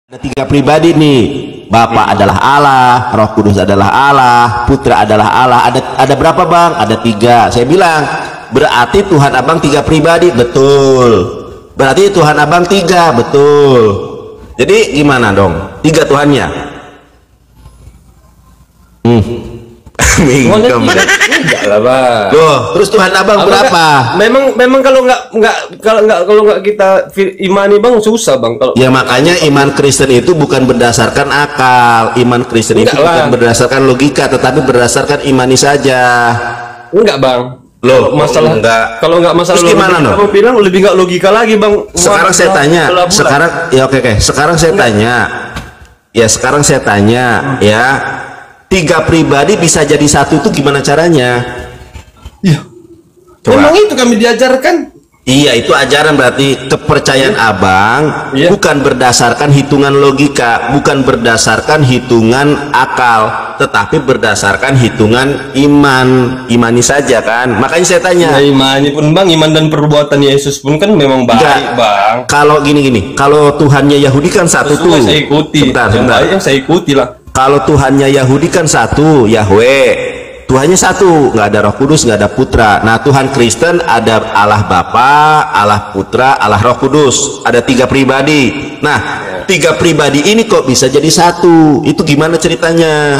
Ada tiga pribadi nih, Bapa adalah Allah, Roh Kudus adalah Allah, Putra adalah Allah. Ada berapa bang? Ada tiga. Saya bilang berarti Tuhan abang tiga pribadi, betul. Berarti Tuhan abang tiga, betul. Jadi gimana dong? Tiga Tuhannya? Mingkem. Enggak lah bang. Loh, terus Tuhan abang berapa? Memang kalau nggak kita imani bang susah bang kalau. Ya makanya iman Kristen itu bukan berdasarkan akal. Iman Kristen itu bukan berdasarkan logika, tetapi berdasarkan imani saja. Enggak bang. Loh, masalah enggak. Kalau nggak masalah terus gimana logika, kamu bilang lebih nggak logika lagi bang. Sekarang saya tanya. Sekarang ya oke. Sekarang saya tanya. Ya sekarang saya tanya ya. Tiga pribadi bisa jadi satu itu gimana caranya? Iya. Memang itu kami diajarkan. Iya, itu ajaran berarti kepercayaan abang bukan berdasarkan hitungan logika, bukan berdasarkan hitungan akal, tetapi berdasarkan hitungan imani saja kan. Makanya saya tanya. Ya, imani pun bang, iman dan perbuatan Yesus pun kan memang baik bang. Kalau gini, kalau Tuhannya Yahudi kan satu tuh. Saya ikuti. Sebentar. Yang saya ikuti lah. Kalau Tuhannya Yahudi kan satu, Yahweh. Tuhannya satu, nggak ada Roh Kudus, nggak ada Putra. Nah, Tuhan Kristen ada Allah Bapa, Allah Putra, Allah Roh Kudus. Ada tiga pribadi. Nah, tiga pribadi ini kok bisa jadi satu? Itu gimana ceritanya?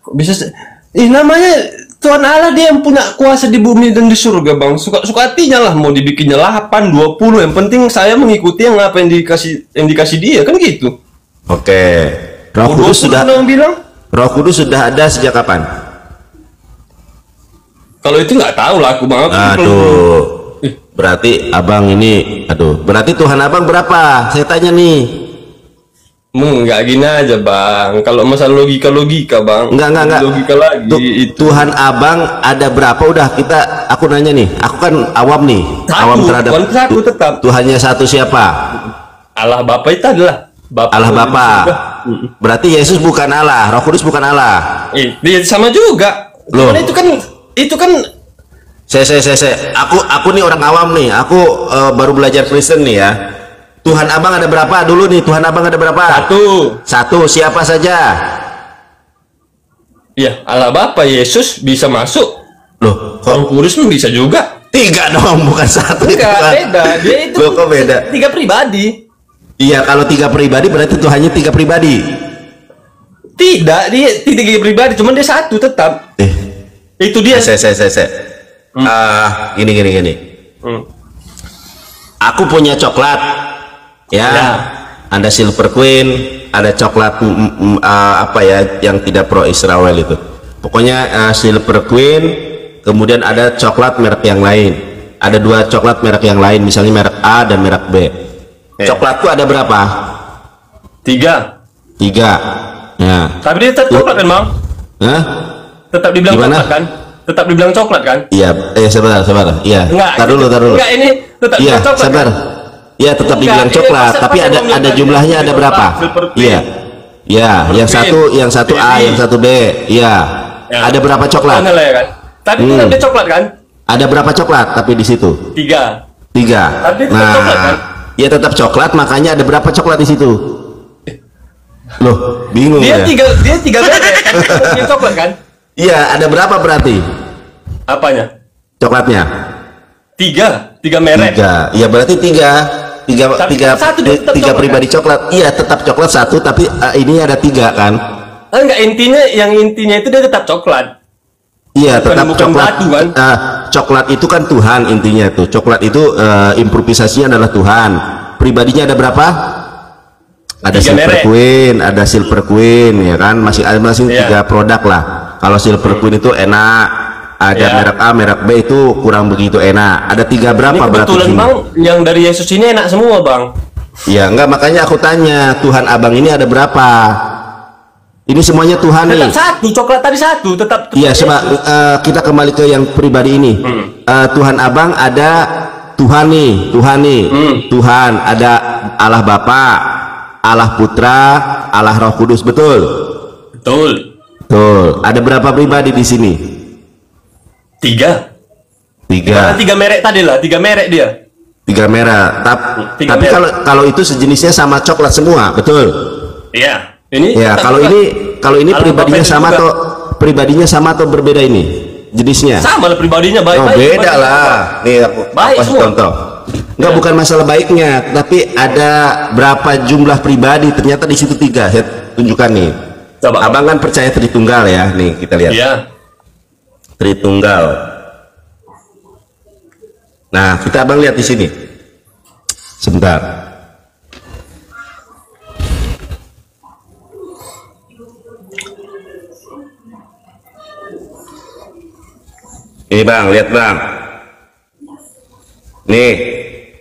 Kok bisa? Namanya Tuhan Allah, dia yang punya kuasa di bumi dan di surga bang. Suka hatinya lah, mau dibikinnya 8, 20. Yang penting saya mengikuti yang apa yang dikasih dia kan gitu. Oke. Roh Kudus sudah ada sejak kapan? Kalau itu nggak tahu lah aku bang. Aduh, berarti abang ini, berarti Tuhan abang berapa? Saya tanya nih. Nggak gini aja bang. Kalau masalah logika bang. Enggak. Logika lagi. Tuhan abang ada berapa? Udah aku nanya nih. Aku kan awam nih. Awam terhadap satu tetap. Tuhannya satu siapa? Allah Bapa itu adalah Bapa. Allah Bapa. Berarti Yesus bukan Allah, Roh Kudus bukan Allah. Dia sama juga. Loh. Itu kan aku nih orang awam nih. Aku baru belajar Kristen nih ya. Tuhan abang ada berapa dulu nih? Tuhan abang ada berapa? Satu. Siapa saja? Iya, Allah Bapa, Yesus bisa masuk. Loh, Roh Kudus bisa juga. Tiga dong, bukan satu. Enggak, beda. Dia itu loh, kok beda? Tiga pribadi. Iya, kalau tiga pribadi berarti Tuhannya tiga pribadi. Tidak, dia tiga pribadi, cuman dia satu tetap. Itu dia. Gini. Aku punya coklat, ya. Ada Silver Queen, ada coklat yang tidak pro Israel itu. Pokoknya Silver Queen, kemudian ada coklat merek yang lain. Ada dua coklat merek yang lain, misalnya merek A dan merek B. Coklatku ada berapa? Tiga. Ya. Tapi dia tetap coklat kan bang? Tetap dibilang coklat kan? Tetap dibilang coklat kan? Iya. Sebentar. Iya. Tar dulu. Enggak, ini tetap dibilang coklat. Sabar. Iya, tetap dibilang coklat. Tapi ada jumlahnya ada berapa? Iya. Ya, yang satu A, yang satu B. Iya. Ada berapa coklat? Tapi tetap dia coklat kan? Ada berapa coklat? Tapi di situ? Tiga. Tapi tetap coklat kan? Ya tetap coklat, makanya ada berapa coklat di situ? Loh, bingung dia ya? Dia tiga merek kan? Dia coklat kan? Iya, ada berapa berarti? Apanya? Coklatnya? Tiga merek. Iya, berarti tiga pribadi kan? Coklat. Iya, tetap coklat satu, tapi ini ada tiga kan? Enggak, intinya itu dia tetap coklat. Iya, tetap coklat. Kan? Coklat itu kan Tuhan intinya tuh. Coklat itu improvisasinya adalah Tuhan. Pribadinya ada berapa? Ada Silver Queen, ya kan? Masih tiga produk lah. Kalau Silver Queen itu enak, ada merek A, merek B itu kurang begitu enak. Ada tiga berapa berarti? Kebetulan bang, yang dari Yesus ini enak semua bang. Ya enggak, makanya aku tanya Tuhan abang ini ada berapa? Ini semuanya Tuhan nih. Tetap satu, coklat tadi satu, tetap. Iya, coba kita kembali ke yang pribadi ini. Tuhan abang ada Tuhan nih. Tuhan ada Allah Bapa, Allah Putra, Allah Roh Kudus, betul? Betul. Ada berapa pribadi di sini? Tiga. Tiga merek tadi lah, tiga merek dia. 3 merah. Tiga Tapi merah. kalau itu sejenisnya sama coklat semua, betul? Iya. Ini Ya, kalau ini Alam pribadinya Bapak sama juga. atau berbeda ini jenisnya? sama lah pribadinya Oh, baik-baik. beda Baik. lah. Nih aku Baik kasih semua. contoh. Enggak, Ya. bukan masalah baiknya, tapi ada berapa jumlah pribadi, ternyata di situ 3. Saya tunjukkan nih. Coba. Abang kan percaya Tritunggal ya. Nih, kita lihat. Iya. Tritunggal. Nah, kita abang lihat di sini. Sebentar. Ini bang, lihat bang. Nih,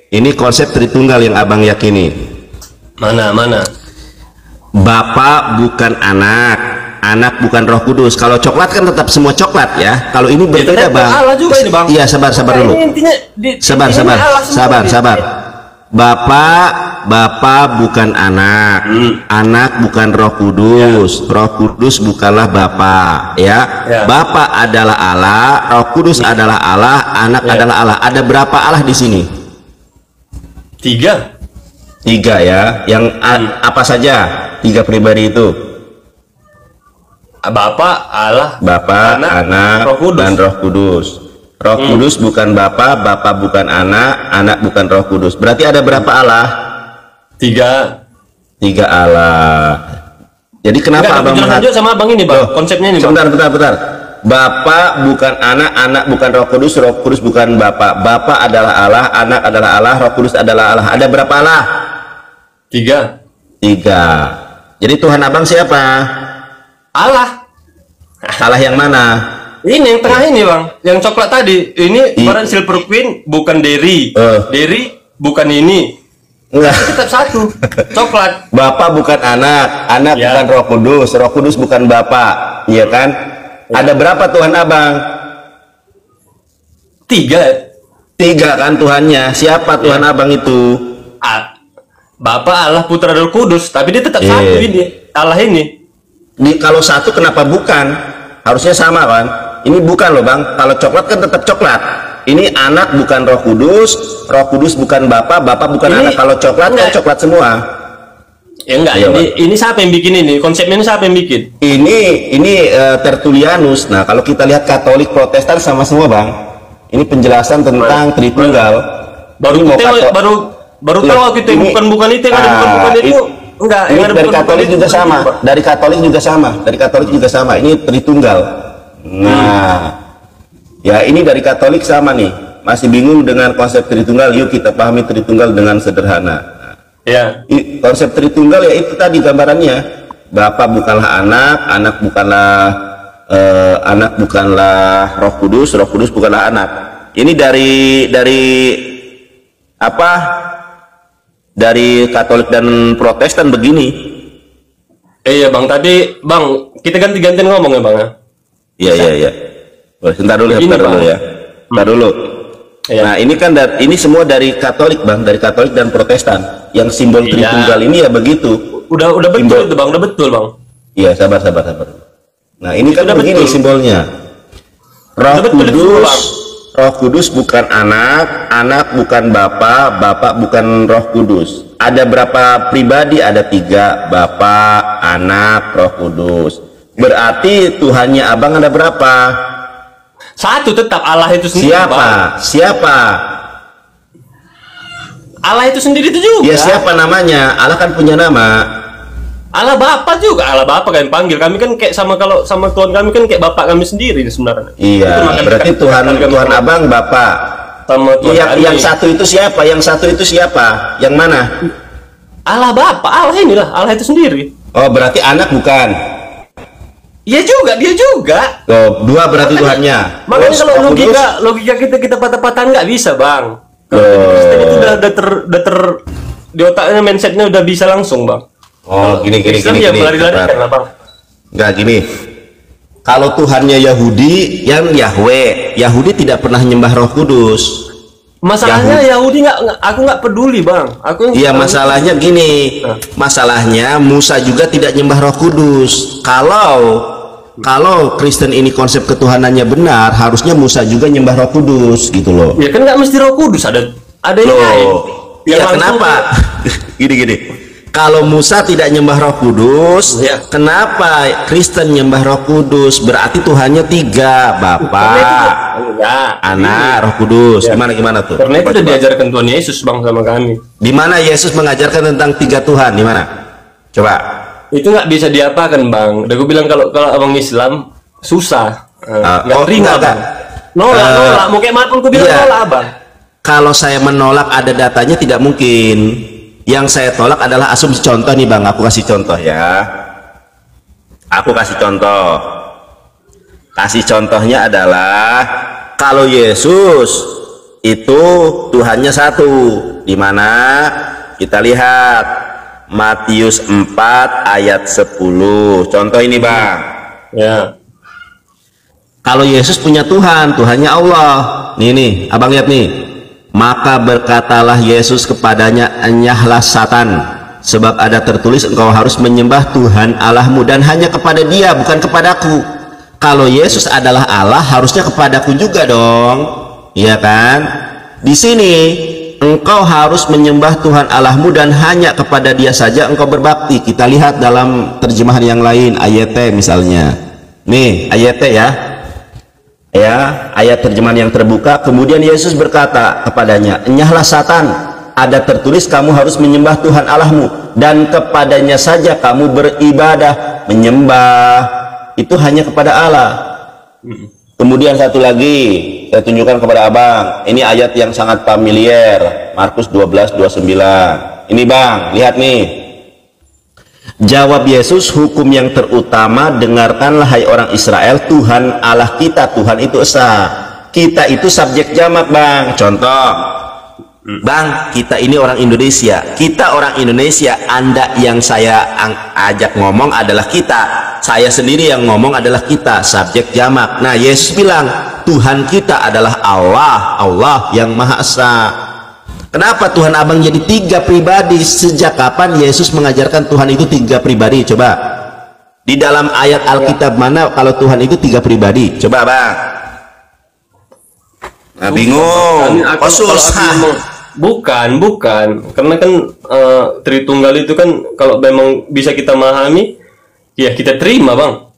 ini konsep Tritunggal yang abang yakini. Mana? Bapak bukan anak, anak bukan Roh Kudus. Kalau coklat kan tetap semua coklat ya. Kalau ini berbeda tetap bang. Allah juga ini, Bang. Iya, sabar dulu. Ini intinya Sabar. intinya Allah semua. Sabar. Bapak bukan anak, anak bukan Roh Kudus, Roh Kudus bukanlah Bapak, ya. Ya. Bapak adalah Allah, Roh Kudus adalah Allah, anak Ya. adalah Allah. Ada berapa Allah di sini? 3. 3 ya. Yang apa saja 3 pribadi itu? Bapak, Allah, Bapak, anak, Roh Kudus. dan Roh Kudus. Roh Kudus bukan Bapak, Bapak bukan anak, anak bukan Roh Kudus. Berarti ada berapa Allah? 3. 3 Allah. Jadi kenapa abang Penjelasan juga sama abang ini, Bang. Loh, Konsepnya ini, Bang. Bentar. Bapak bukan anak, anak bukan Roh Kudus bukan Bapak. Bapak adalah Allah, anak adalah Allah, Roh Kudus adalah Allah. Ada berapa Allah? 3. 3. Jadi Tuhan abang siapa? Allah. Allah yang mana? Ini yang tengah ini, Bang. Yang coklat tadi. Ini I- barang Silver Queen bukan Derry. Eh. Derry bukan ini. Enggak. Tetap satu. Coklat. Bapak bukan anak, anak Ya. bukan Roh Kudus bukan Bapak, iya kan? Ada berapa Tuhan abang? 3. 3 kan Tuhannya. Siapa Tuhan abang itu? Bapak, Allah, Putra, Roh Kudus. Tapi dia tetap Iya. satu ini. Allah ini. Kalau satu kenapa bukan? Harusnya sama kan? Ini bukan loh bang. Kalau coklat kan tetap coklat. Ini anak bukan Roh Kudus bukan Bapak, Bapak bukan Ini- anak. Kalau coklat kan enggak. coklat semua. Ya enggak, Iya, ini siapa yang bikin ini? Konsepnya ini siapa yang bikin? Ini Tertullianus. Nah kalau kita lihat Katolik Protestan sama semua bang. Ini penjelasan tentang Tritunggal. Baru Ini mau kita Kato- baru Iya, tahu kita ini- bukan itu yang ada bukan itu. Enggak, Ini yang ada dari bukan Katolik itu, juga bukan sama. itu, Pak. Dari Katolik juga sama. Ini Tritunggal. Nah, ya ini dari Katolik sama nih. Masih bingung dengan konsep Tritunggal? Yuk kita pahami Tritunggal dengan sederhana. Ya. Konsep Tritunggal ya itu tadi gambarannya. Bapak bukanlah anak, anak bukanlah Roh Kudus bukanlah anak. Ini dari apa? Dari Katolik dan Protestan begini. Iya bang, tadi bang kita ganti-gantian ngomong ya bang ya. Iya. Oh, sebentar dulu, Begini, sebentar dulu Bang. ya. Sebentar dulu. Iya. Nah ini kan ini semua dari Katolik bang, dari Katolik dan Protestan. Yang simbol Iya. Tritunggal ini ya begitu. Udah betul Simbol. itu bang, udah betul bang. Iya, sabar. Nah, ini Itu kan udah begini betul. simbolnya. Roh Udah betul itu, Kudus, Bang. Roh Kudus bukan anak, anak bukan Bapak, Bapak bukan Roh Kudus. Ada berapa pribadi? Ada 3, Bapak, anak, Roh Kudus. Berarti Tuhannya abang ada berapa? Satu tetap Allah itu sendiri. Bang. Siapa? Allah itu sendiri itu juga. Ya siapa namanya? Allah kan punya nama. Allah Bapa juga, Allah Bapa kan panggil kami kan kayak kalau sama Tuhan kami kan kayak Bapak kami sendiri sebenarnya. Itu Iya, makanya berarti kami- Tuhan kami- abang Bapak. sama Tuhan kami. Yang satu itu siapa? Yang satu itu siapa? Yang mana? Allah Bapa, Allah inilah, Allah itu sendiri. Oh, berarti anak bukan. Iya juga, dia juga. Oh, 2 berarti Tuhannya. Makanya Terus kalau Roh Kudus? logika kita patah-patahan nggak bisa bang. Kalau Oh. Kristen itu udah ter di otaknya mindsetnya udah bisa langsung bang. Oh, gini. Kristen ya melari-larikan lah bang. Enggak gini. Kalau Tuhannya Yahudi, yang Yahweh, Yahudi tidak pernah nyembah Roh Kudus. Masalahnya Yahudi aku nggak peduli bang. Iya, masalahnya gini. Masalahnya Musa juga tidak nyembah Roh Kudus. Kalau Kristen ini konsep ketuhanannya benar, harusnya Musa juga nyembah Roh Kudus gitu loh. Ya kan nggak mesti Roh Kudus, ada Ada yang lain. Loh, Yang iya langsung- kenapa? Gini. Kalau Musa tidak nyembah Roh Kudus, Ya. kenapa Kristen nyembah Roh Kudus? Berarti Tuhannya 3, Bapa, Enggak. Anak, Roh Kudus. Ya. Gimana tuh? Karena itu Coba, udah coba. diajarkan Tuhan Yesus bang sama kami. Di mana Yesus mengajarkan tentang 3 Tuhan? Di mana? Coba. Itu nggak bisa diapakan bang. Udah gue bilang kalau abang Islam susah. Nggak oh, terima enggak. bang. Nolak. Mau kayak mana pun gue bilang Iya. nolak bang. Kalau saya menolak ada datanya tidak mungkin. Yang saya tolak adalah asumsi. Contoh nih bang, aku kasih contoh ya. Aku kasih contoh. Kasih contohnya adalah kalau Yesus itu Tuhannya 1. Di mana kita lihat Matius 4 ayat 10. Contoh ini bang. Ya. Kalau Yesus punya Tuhan, Tuhannya Allah. Nih, abang lihat nih. Maka berkatalah Yesus kepadanya, enyahlah Satan, sebab ada tertulis engkau harus menyembah Tuhan Allahmu dan hanya kepada Dia, bukan kepadaku. Kalau Yesus adalah Allah, harusnya kepadaku juga dong, iya kan? Di sini engkau harus menyembah Tuhan Allahmu dan hanya kepada Dia saja engkau berbakti. Kita lihat dalam terjemahan yang lain, ayat misalnya. Nih, ayat ya, ayat terjemahan yang terbuka. Kemudian Yesus berkata kepadanya, enyahlah Satan, ada tertulis kamu harus menyembah Tuhan Allahmu dan kepadanya saja kamu beribadah. Menyembah itu hanya kepada Allah. Kemudian satu lagi saya tunjukkan kepada abang, ini ayat yang sangat familiar, Markus 12:29. Ini bang, lihat nih. Jawab Yesus, hukum yang terutama, dengarkanlah hai orang Israel, Tuhan Allah kita, Tuhan itu esa. Kita itu subjek jamak bang. Contoh bang, kita ini orang Indonesia. Kita orang Indonesia. Anda yang saya ajak ngomong adalah kita. Saya sendiri yang ngomong adalah kita, subjek jamak. Nah Yesus bilang Tuhan kita adalah Allah, Allah yang Maha Esa. Kenapa Tuhan abang jadi 3 pribadi? Sejak kapan Yesus mengajarkan Tuhan itu 3 pribadi? Coba di dalam ayat Alkitab mana kalau Tuhan itu 3 pribadi? Coba bang. Nah, bingung. Oh susah. Bukan. Karena kan Tritunggal itu kan kalau memang bisa kita memahami, ya kita terima bang.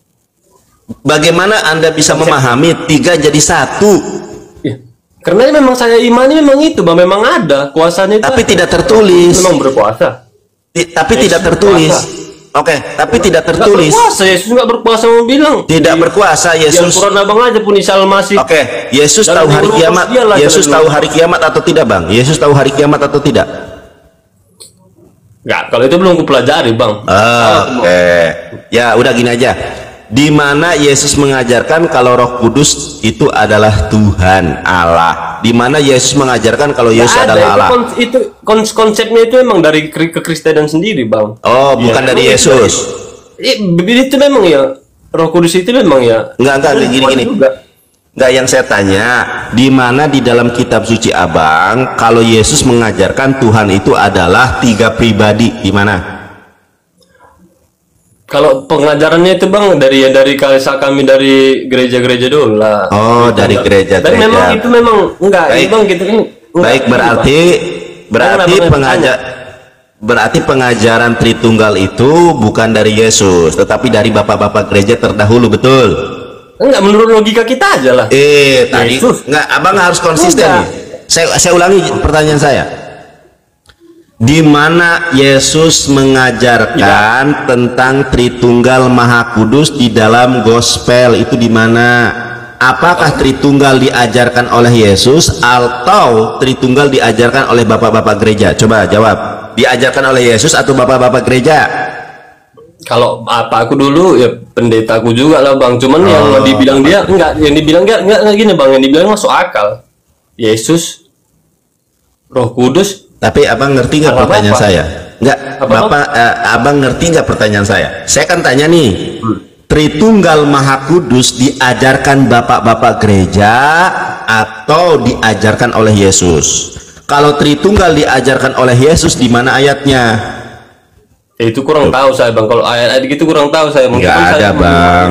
Bagaimana Anda bisa memahami 3 jadi 1? Ya. Karena memang saya imani memang itu bang, memang ada kuasanya itu. Tapi tidak tertulis. Memang berkuasa. Tapi tidak tertulis. Oke, tapi tidak tertulis. Nggak berkuasa, Yesus nggak berkuasa mau bilang. Tidak berkuasa Yang Yesus. Quran abang aja pun Isa Al-Masih. Oke, Yesus Dalam tahu hari Euros kiamat. dialah Yesus dalam tahu Euros. hari kiamat atau tidak, Bang? Yesus tahu hari kiamat atau tidak? Nggak, kalau itu belum kupelajari bang. Oke. Ya, udah gini aja. Di mana Yesus mengajarkan kalau Roh Kudus itu adalah Tuhan Allah? Di mana Yesus mengajarkan kalau Yesus Nggak ada, adalah Allah? itu konsepnya itu memang dari kekristenan sendiri bang. Oh, bukan Ya, dari memang Yesus. Itu memang ya Roh Kudus itu memang ya. Enggak gini. Juga. Enggak, yang saya tanya, di mana di dalam kitab suci Abang kalau Yesus mengajarkan Tuhan itu adalah 3 pribadi, di mana? Kalau pengajarannya itu bang dari kalisa kami dari gereja-gereja dulu lah. Oh, dari gereja. Dan memang itu memang enggak, Baik. ini bang gitu kan. Baik, berarti pengajaran Tritunggal itu bukan dari Yesus, tetapi dari bapak-bapak gereja terdahulu, betul? Enggak, menurut logika kita aja lah. Tadi Yesus. enggak, abang harus konsisten nih. Saya ulangi pertanyaan saya. Di mana Yesus mengajarkan tentang Tritunggal Maha Kudus di dalam gospel itu di mana? Apakah Tritunggal diajarkan oleh Yesus atau Tritunggal diajarkan oleh bapak-bapak gereja? Coba jawab. Diajarkan oleh Yesus atau bapak-bapak gereja? Kalau apa aku dulu ya pendetaku juga lah bang. Cuman yang dibilang dia enggak, yang dibilang enggak gini bang, yang dibilang masuk akal. Yesus, Roh Kudus. Tapi abang ngerti nggak Apa, pertanyaan Bapak? saya? Nggak, Apa, Bapak, abang ngerti nggak pertanyaan saya? Saya kan tanya nih, Tritunggal Maha Kudus diajarkan bapak-bapak gereja atau diajarkan oleh Yesus? Kalau Tritunggal diajarkan oleh Yesus, di mana ayatnya? Itu kurang tahu saya bang. Kalau ayat-ayat gitu kurang tahu saya. Mungkin Nggak ada, Bang.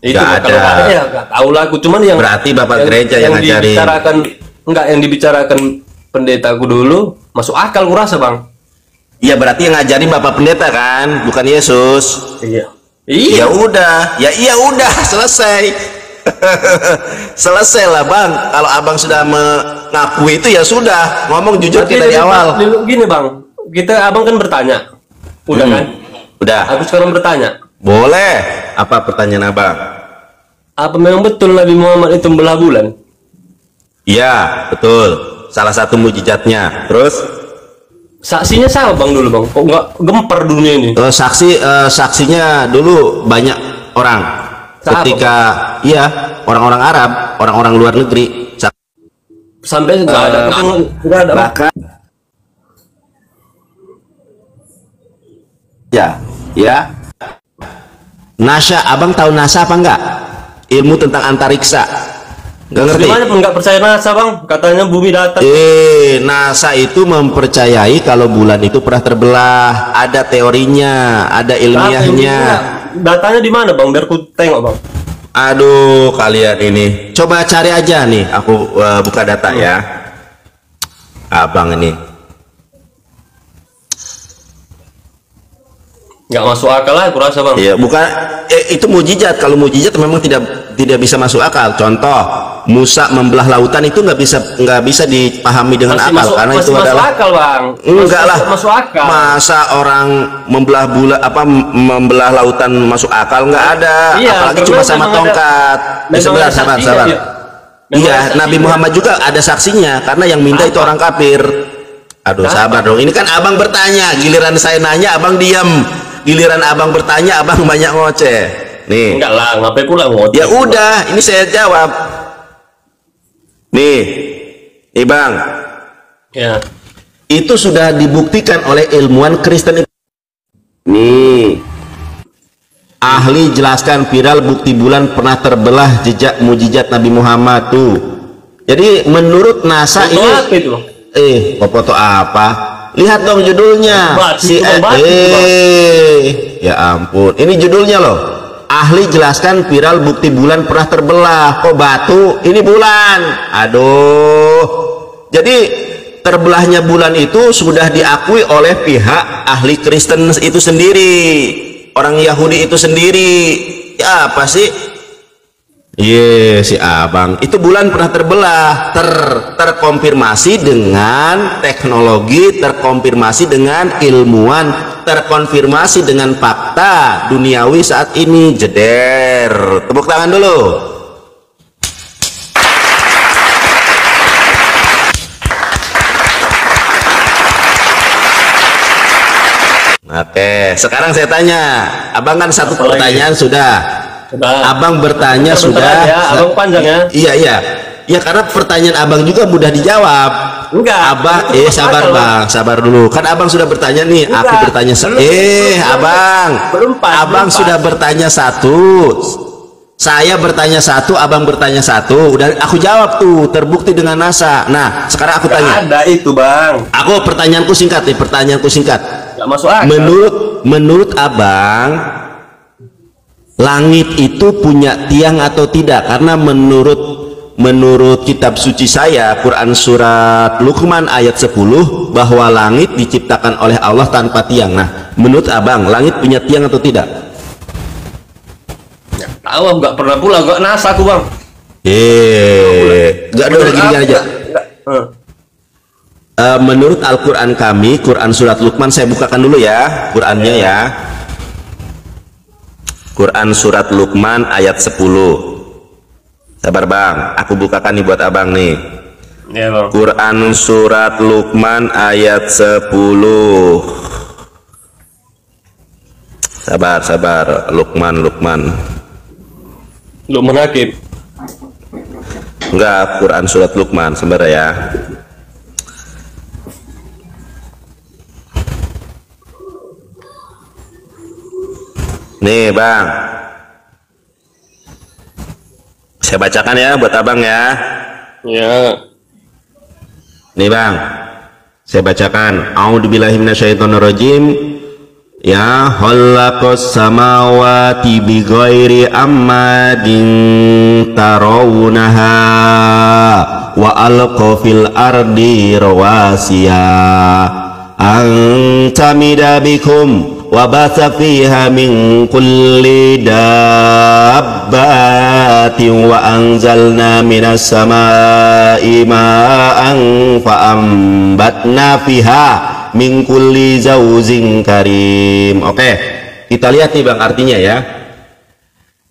Itu Nggak kalau ada. ya nggak tahu lah aku. Cuman yang Berarti bapak gereja yang ngajarin. dibicarakan enggak, yang dibicarakan pendetaku dulu masuk akal kurasa bang. Iya, berarti yang ngajarin Bapak Pendeta kan, bukan Yesus. Iya. Ya udah, ya iya udah, selesai. Selesai lah bang. Kalau abang sudah mengakui itu ya sudah, ngomong jujur kita di awal. Gini bang, abang kan bertanya, udah kan? Udah. Aku sekarang bertanya. Boleh. Apa pertanyaan abang? Apa memang betul Nabi Muhammad itu membelah bulan? Iya, betul. Salah satu mujizatnya. Terus? Saksinya siapa bang dulu bang? Kok nggak gempar dunia ini? Saksinya dulu banyak orang. Siapa, ketika bang? Iya, orang-orang Arab, orang-orang luar negeri. Sampai nggak ada, nggak ada. Bahkan ya. NASA, abang tahu NASA apa enggak? Ilmu tentang antariksa. Nggak ngerti? Gimana pun nggak percaya NASA bang, katanya bumi datar. NASA itu mempercayai kalau bulan itu pernah terbelah. Ada teorinya, ada ilmiahnya. Datanya di mana bang? Biar ku tengok bang. Aduh, kalian ini. Coba cari aja nih. Aku buka data ya. Abang ini. Nggak masuk akal lah, aku rasa bang. Iya, bukan. Itu mujizat. Kalau mujizat memang tidak bisa masuk akal. Contoh, Musa membelah lautan itu nggak bisa dipahami dengan masih akal, masuk, karena itu masuk adalah akal bang. Enggak lah. Masuk akal. Masa orang membelah lautan masuk akal, nggak ada. Iya, apalagi cuma sama tongkat. Sebentar, sabar. Iya, Nabi Muhammad juga ada saksinya, karena yang minta itu orang kafir. Aduh, sabar dong. Ini kan abang bertanya, giliran saya nanya abang diam. Giliran abang bertanya, abang banyak ngoceh. Nih. Enggak lah, ngapain pula ngoceh? Ya udah, ini saya jawab. Nih bang. Ya. Itu sudah dibuktikan oleh ilmuwan Kristen. Nih. Ahli jelaskan viral bukti bulan pernah terbelah, jejak mujizat Nabi Muhammad tuh. Jadi menurut NASA foto ini. Apa itu? Foto apa? Lihat dong judulnya. Ya ampun, ini judulnya loh. Ahli jelaskan viral bukti bulan pernah terbelah. Kok batu? Ini bulan. Aduh. Jadi terbelahnya bulan itu sudah diakui oleh pihak ahli Kristen itu sendiri, orang Yahudi itu sendiri. Ya apa sih? Si abang itu bulan pernah terbelah, terkonfirmasi dengan teknologi, terkonfirmasi dengan ilmuwan, terkonfirmasi dengan fakta duniawi saat ini. Jeder, tepuk tangan dulu. Oke, sekarang saya tanya, abang kan satu pertanyaan sudah. Abang bertanya sudah. Abang panjang ya. Iya. Ya karena pertanyaan abang juga mudah dijawab. Enggak. Abang, sabar bang, sabar dulu. Kan abang sudah bertanya nih. Enggak. Aku bertanya abang. Abang sudah bertanya satu. Saya bertanya satu, abang bertanya satu. Udah aku jawab tuh, terbukti dengan NASA. Nah, sekarang aku tanya. Ada itu bang. Aku pertanyaanku singkat nih, pertanyaanku singkat. Nggak masuk akal. Menurut abang, langit itu punya tiang atau tidak? Karena menurut kitab suci saya, Quran surat Luqman ayat 10, bahwa langit diciptakan oleh Allah tanpa tiang. Nah, menurut abang, langit punya tiang atau tidak? Tahu, nggak pernah pula, nggak NASA aku bang. Nggak ada gini aja. Menurut Al-Quran kami, Quran surat Luqman, saya bukakan dulu ya, Qurannya ya. Quran surat Luqman ayat 10. Sabar bang, aku bukakan nih buat abang nih. Ya, bang. Quran surat Luqman ayat 10. Sabar, Luqman Hakim. Enggak, Quran surat Luqman, sabar ya. Nih bang, saya bacakan ya buat abang ya. Ya. Nih bang, saya bacakan. A'udzubillahi minasyaitonirrajim. Ya khalaqas samawati bighairi ammadin tarawunaha wa alqa fil ardi rawasiya an tamida bikum wa batha fiha min kulli dabbatin wa anzalna minas samai ma'an fa ambatna fiha min kulli zawjin karim. Oke, kita lihat nih Bang artinya ya.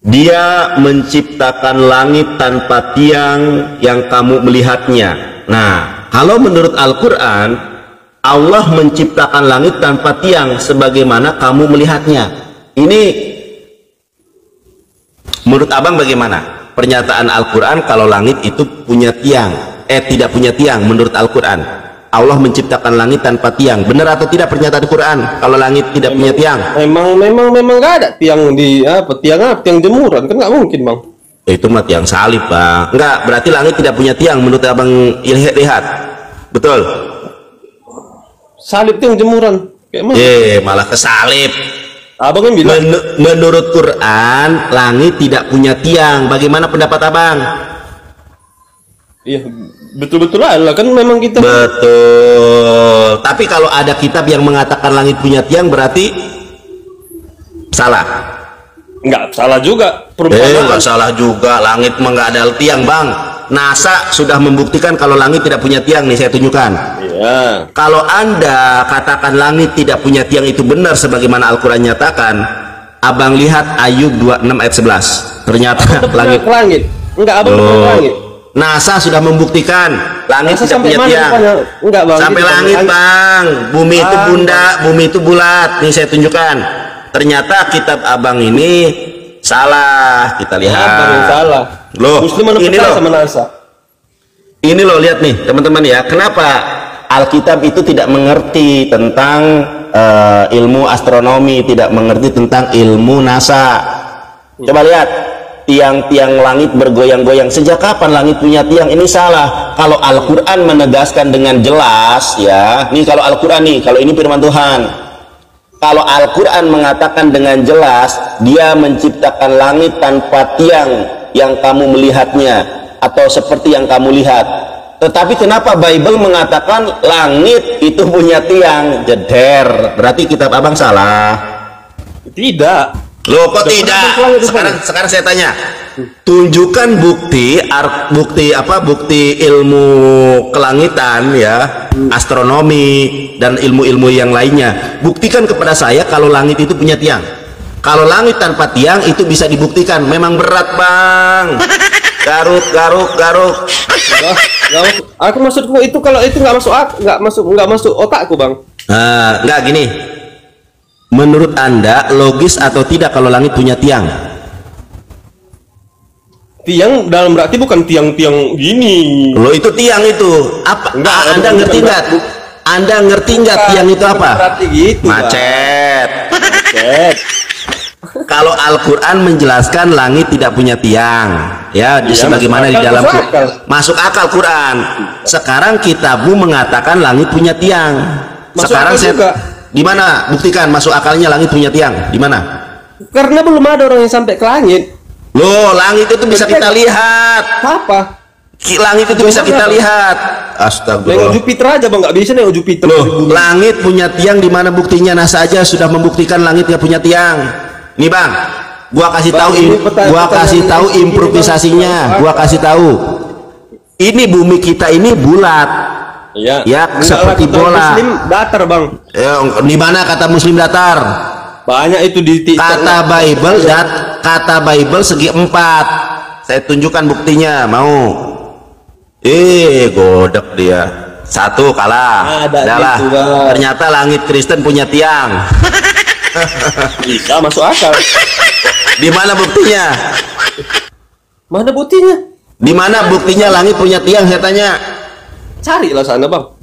Dia menciptakan langit tanpa tiang yang kamu melihatnya. Nah, kalau menurut Al-Quran, Allah menciptakan langit tanpa tiang sebagaimana kamu melihatnya. Ini menurut abang bagaimana? Pernyataan Al-Quran kalau langit itu punya tiang, tidak punya tiang menurut Al-Quran. Allah menciptakan langit tanpa tiang. Benar atau tidak pernyataan Al-Quran kalau langit tidak punya tiang? Memang nggak ada tiang di tiang jemuran kan nggak mungkin Bang. Itu mah tiang salib Bang. Enggak, berarti langit tidak punya tiang menurut abang lihat. Betul. Salib tiang jemuran. Malah ke salib. Abang yang bilang menurut Quran langit tidak punya tiang. Bagaimana pendapat abang? Iya, betul-betul lah kan memang kita. Betul. Tapi kalau ada kitab yang mengatakan langit punya tiang berarti salah. Enggak salah juga. Enggak salah juga. Langit mah nggak ada tiang Bang. NASA sudah membuktikan kalau langit tidak punya tiang nih, saya tunjukkan. Iya. Kalau Anda katakan langit tidak punya tiang itu benar sebagaimana Al-Quran nyatakan, abang lihat Ayub 26 ayat 11. Ternyata langit. Enggak, abang langit. NASA sudah membuktikan langit tidak punya tiang. Enggak Bang. Sampai langit Bang. Bumi itu bunda, bumi itu bulat. Nih saya tunjukkan. Ternyata kitab abang ini salah. Kita lihat. Abang yang salah. Loh, ini loh sama NASA. Ini loh lihat nih teman-teman ya. Kenapa Alkitab itu tidak mengerti tentang ilmu astronomi, tidak mengerti tentang ilmu NASA. Coba lihat. Tiang-tiang langit bergoyang-goyang. Sejak kapan langit punya tiang? Ini salah. Kalau Al-Quran menegaskan dengan jelas ya, ini kalau Al-Quran nih, kalau ini firman Tuhan, kalau Al-Quran mengatakan dengan jelas dia menciptakan langit tanpa tiang yang kamu melihatnya atau seperti yang kamu lihat. Tetapi kenapa Bible mengatakan langit itu punya tiang? Jeder. Berarti kitab abang salah. Tidak. Loh kok tidak? Sekarang saya tanya. Tunjukkan bukti ilmu kelangitan ya, astronomi dan ilmu-ilmu yang lainnya. Buktikan kepada saya kalau langit itu punya tiang. Kalau langit tanpa tiang itu bisa dibuktikan. Memang berat Bang. Garuk. Aku maksudku itu kalau itu nggak masuk otakku Bang. Nggak gini. Menurut Anda logis atau tidak kalau langit punya tiang? Tiang dalam berarti bukan tiang-tiang gini. Loh itu tiang itu apa? Enggak, Anda ngerti nggak? Anda ngerti nggak tiang itu apa? Berarti gitu. Macet. Kalau Al-Quran menjelaskan langit tidak punya tiang, ya, sebagaimana di dalam masuk akal Quran. Sekarang kitabmu mengatakan langit punya tiang. Sekarang saya di mana buktikan masuk akalnya langit punya tiang? Di mana? Karena belum ada orang yang sampai ke langit. Loh, langit itu bisa kita lihat. Apa? Langit itu bisa kita lihat. Astagfirullah. Nengok Jupiter aja Bang, nggak bisa nengok Jupiter. Loh, langit punya tiang di mana buktinya? NASA aja sudah membuktikan langit nggak punya tiang. Nih Bang, gua kasih tahu improvisasinya. Gua kasih tahu. Ini bumi kita ini bulat. Ya, seperti bola. Muslim datar Bang. Ya, di mana kata Muslim datar? Banyak itu di kata Bible segi 4. Saya tunjukkan buktinya, mau? Godek dia. Satu kalah. Adalah. Ternyata langit Kristen punya tiang. Bisa masuk akal. Di mana buktinya? Mana buktinya? Di mana buktinya langit punya tiang? Saya tanya. Carilah sana Bang.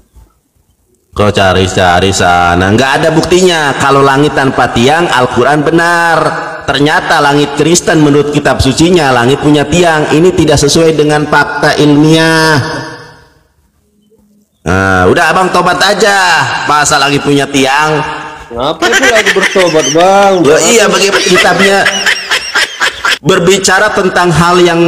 Kau cari sana, nggak ada buktinya. Kalau langit tanpa tiang, Al-Quran benar. Ternyata langit Kristen menurut kitab sucinya langit punya tiang. Ini tidak sesuai dengan fakta ilmiah. Nah, udah abang tobat aja. Masa langit punya tiang? Ngapain pula aku bertobat Bang? Ya iya, bagaimana kitabnya? Berbicara tentang hal yang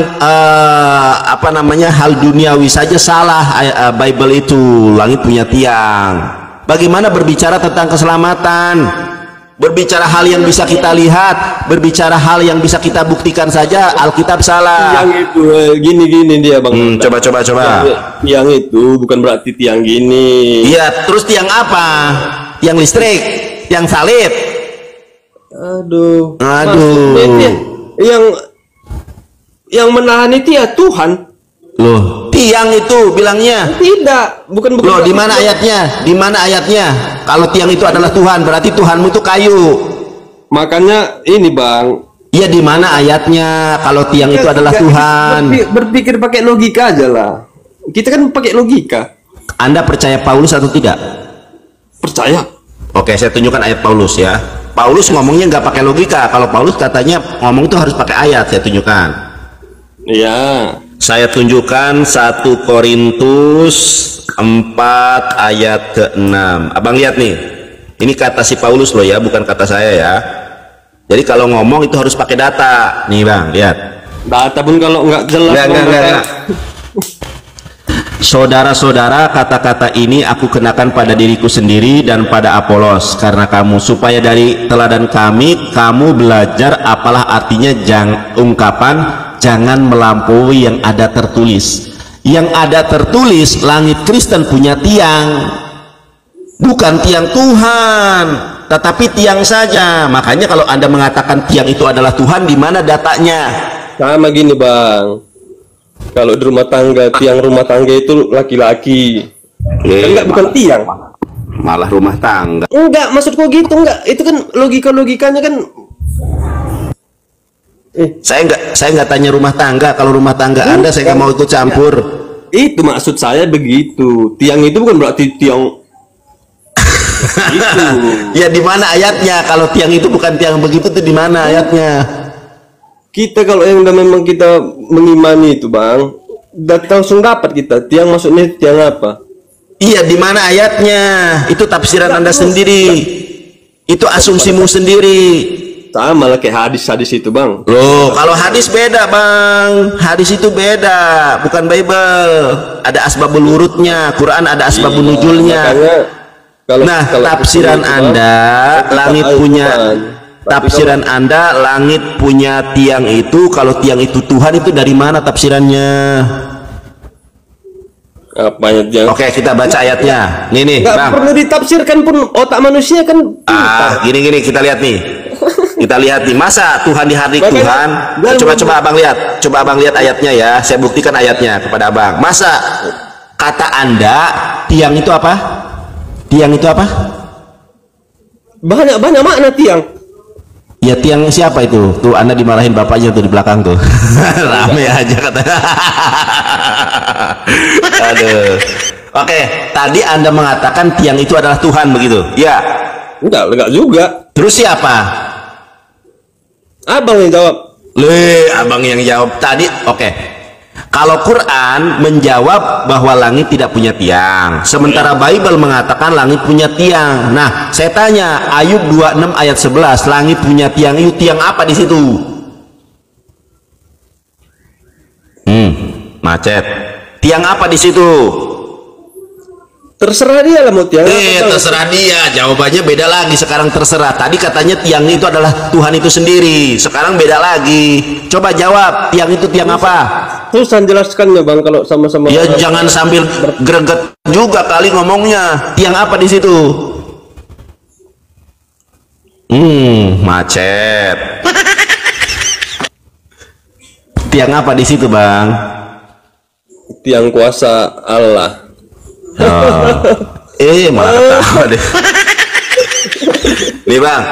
apa namanya, hal duniawi saja salah. Bible itu langit punya tiang. Bagaimana berbicara tentang keselamatan? Berbicara hal yang bisa kita lihat, berbicara hal yang bisa kita buktikan saja, Alkitab salah. Tiang itu gini dia bang. Coba. Tiang itu bukan berarti tiang gini. Iya, terus tiang apa? Tiang listrik, tiang salib. Aduh. Yang menahan itu ya Tuhan. Loh, tiang itu bilangnya. Tidak, bukan. Loh, di mana ayatnya? Di mana ayatnya? Kalau tiang itu adalah Tuhan, berarti Tuhanmu itu kayu. Makanya ini bang. Iya, di mana ayatnya? Kalau tiang itu adalah Tuhan. Berpikir pakai logika aja lah. Kita kan pakai logika. Anda percaya Paulus atau tidak? Percaya. Oke, saya tunjukkan ayat Paulus ya. Paulus ngomongnya nggak pakai logika. Kalau Paulus katanya ngomong itu harus pakai ayat. Saya tunjukkan. Iya. Saya tunjukkan 1 Korintus 4 ayat ke-6. Abang lihat nih. Ini kata si Paulus loh ya, bukan kata saya ya. Jadi kalau ngomong itu harus pakai data. Nih bang, lihat. Data pun kalau nggak jelas. Enggak. Saudara-saudara, kata-kata ini aku kenakan pada diriku sendiri dan pada Apolos karena kamu, supaya dari teladan kami kamu belajar apalah artinya ungkapan jangan melampaui yang ada tertulis. Yang ada tertulis, langit Kristen punya tiang, bukan tiang Tuhan, tetapi tiang saja. Makanya kalau Anda mengatakan tiang itu adalah Tuhan, di mana datanya? Sama gini bang. Kalau di rumah tangga, tiang rumah tangga itu laki-laki. Enggak, bukan tiang. Malah rumah tangga. Enggak, maksudku gitu enggak. Itu kan logikanya kan. Saya nggak tanya rumah tangga. Kalau rumah tangga Anda saya nggak mau ikut campur. Itu maksud saya begitu. Tiang itu bukan berarti tiang. Itu. Ya di mana ayatnya? Kalau tiang itu bukan tiang begitu tuh di mana ayatnya? Kita kalau yang udah memang kita mengimani itu bang, langsung dapat kita. Tiang maksudnya tiang apa? Iya, di mana ayatnya? Itu tafsiran Anda sendiri. Itu asumsimu sendiri. Sama lah kayak hadis-hadis itu bang. Loh, kalau hadis beda bang. Hadis itu beda, bukan Bible. Ada asbabul wurudnya, Quran ada asbabul nuzulnya. Nah, tafsiran Anda langit punya. Tafsiran Anda langit punya tiang itu, kalau tiang itu Tuhan, itu dari mana tafsirannya? Apanya tiang? Oke, kita baca ayatnya. Nih Nggak bang, perlu ditafsirkan pun, otak manusia kan gini kita lihat nih. Kita lihat nih, masa Tuhan dihadik Tuhan? Coba abang lihat ayatnya ya. Saya buktikan ayatnya kepada abang. Masa kata Anda tiang itu apa? Tiang itu apa? Banyak makna tiang. Ya tiang siapa itu? Tuh Anda dimarahin bapaknya tuh di belakang tuh. Rame aja katanya. Aduh. Oke, tadi Anda mengatakan tiang itu adalah Tuhan begitu? Ya. Enggak juga. Terus siapa? Abang yang jawab. Abang yang jawab tadi. Oke. Kalau Quran menjawab bahwa langit tidak punya tiang, sementara Bible mengatakan langit punya tiang. Nah, saya tanya, Ayub 26 ayat 11, langit punya tiang, itu tiang apa di situ? Macet. Tiang apa di situ? Terserah dia lah mau tiang. Terserah dia. Jawabannya beda lagi sekarang, terserah. Tadi katanya tiang itu adalah Tuhan itu sendiri. Sekarang beda lagi. Coba jawab, tiang itu tiang apa? Susah jelaskannya bang kalau sama-sama. Ya jangan sambil greget juga kali ngomongnya. Tiang apa di situ? Macet. Tiang apa di situ bang? Tiang kuasa Allah. Malah ketawa deh. Nih bang,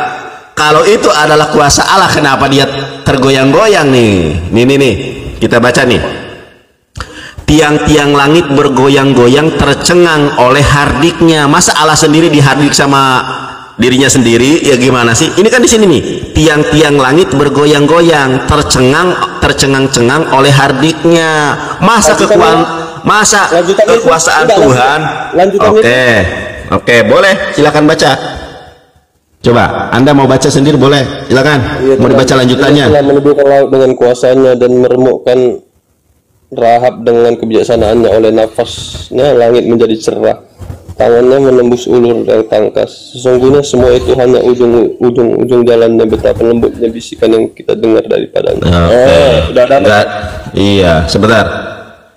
kalau itu adalah kuasa Allah, kenapa dia tergoyang-goyang nih? Nih, kita baca nih. Tiang-tiang langit bergoyang-goyang tercengang oleh hardiknya. Masa Allah sendiri dihardik sama dirinya sendiri? Ya gimana sih? Ini kan di sini nih. Tiang-tiang langit bergoyang-goyang, tercengang-cengang oleh hardiknya. Masa kekuasaan Tuhan? Oke, boleh, silakan baca. Coba, Anda mau baca sendiri boleh, silakan. Mau dibaca lanjutannya. Telah meneduhkan laut dengan kuasanya dan meremukkan Rahab dengan kebijaksanaannya. Oleh nafasnya langit menjadi cerah, tangannya menembus ulur yang tangkas. Sesungguhnya semua itu hanya ujung jalannya. Betapa lembutnya bisikan yang kita dengar daripadanya. Udah ada. Iya, sebentar.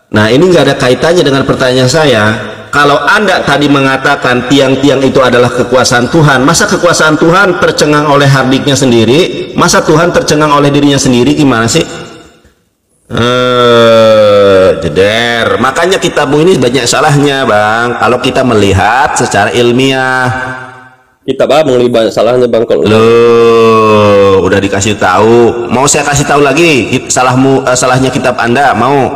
Nah, ini nggak ada kaitannya dengan pertanyaan saya. Kalau Anda tadi mengatakan tiang-tiang itu adalah kekuasaan Tuhan, masa kekuasaan Tuhan tercengang oleh hardiknya sendiri? Masa Tuhan tercengang oleh dirinya sendiri? Gimana sih? Jeder. Makanya kitabmu ini banyak salahnya, Bang. Kalau kita melihat secara ilmiah, Kitab Abang lebih banyak salahnya, Bang. Kalau loh, udah dikasih tahu. Mau saya kasih tahu lagi salahnya kitab Anda? Mau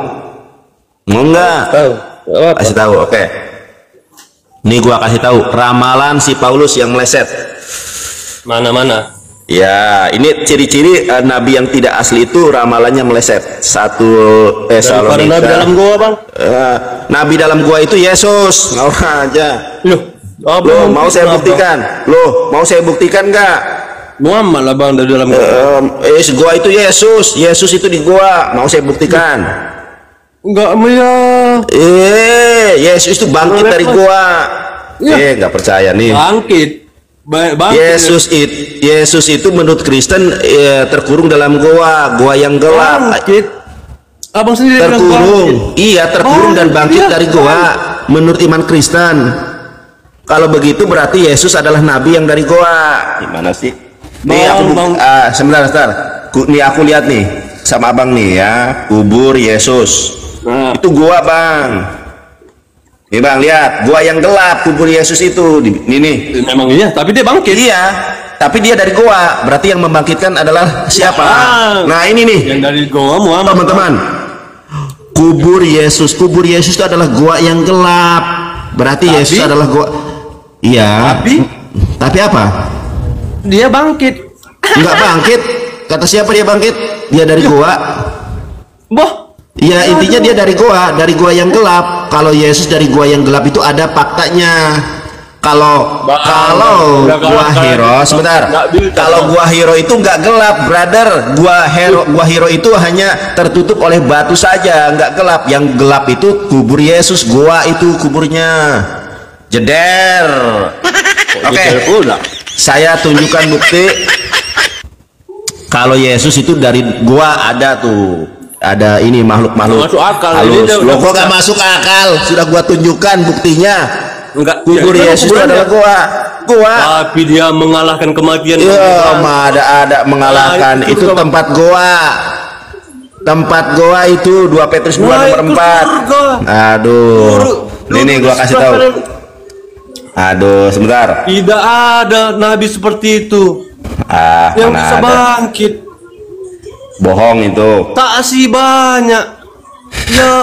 nggak? tahu apa? Kasih tahu, oke. Nih gua kasih tahu ramalan si Paulus yang meleset. Mana? Ya, ini ciri-ciri nabi yang tidak asli itu ramalannya meleset. 1 Daripada nabi dalam gua, Bang. Nabi dalam gua itu Yesus. Mau aja. Loh, Mau saya buktikan? Mau saya buktikan nggak? Muhammad lah, Bang, dari dalam gua. Gua itu Yesus. Yesus itu di gua. Mau saya buktikan? Enggak, ya. Yesus itu bangkit dari gua. Ya. Nggak percaya nih. Bangkit. Yesus itu menurut Kristen terkurung dalam gua yang gelap. Bangkit. Abang sendiri bilang Terkurung. bangkit. Iya, terkurung dan bangkit dari gua menurut iman Kristen. Kalau begitu berarti Yesus adalah nabi yang dari gua. Gimana sih? Nih aku sebentar. Nih aku lihat nih sama abang nih ya, kubur Yesus. Nah. Itu gua, Bang. Nih Bang, lihat, gua yang gelap, kubur Yesus itu. Nih. Memang iya, tapi dia bangkit. Iya, tapi dia dari gua. Berarti yang membangkitkan adalah siapa? Nah, ini nih. Yang dari gua Muhammad. Teman-teman. Kubur Yesus itu adalah gua yang gelap. Berarti Yesus adalah gua. Iya. Tapi apa? Dia bangkit. Enggak bangkit. Kata siapa dia bangkit? Dia dari gua. Boh. Ya intinya dia dari gua yang gelap. Kalau Yesus dari gua yang gelap itu ada faktanya. Kalau gua hero sebentar. Kalau gua hero itu nggak gelap, brother. Gua hero itu hanya tertutup oleh batu saja, nggak gelap. Yang gelap itu kubur Yesus. Gua itu kuburnya. Jeder. Oke. Saya tunjukkan bukti. Kalau Yesus itu dari gua ada tuh. Ada ini makhluk-makhluk halus. Lo kok gak masuk akal? Sudah gua tunjukkan buktinya. Enggak. Kubur Yesus adalah gua. Tapi dia mengalahkan kematian. Iya, ada mengalahkan. Itu tempat gua. Tempat gua itu 2 Petrus 2 nomor 4. Aduh. Ini gua kasih tahu. Aduh, sebentar. Tidak ada nabi seperti itu. Yang bisa bangkit. Bohong itu. Tak sih banyak. Ya.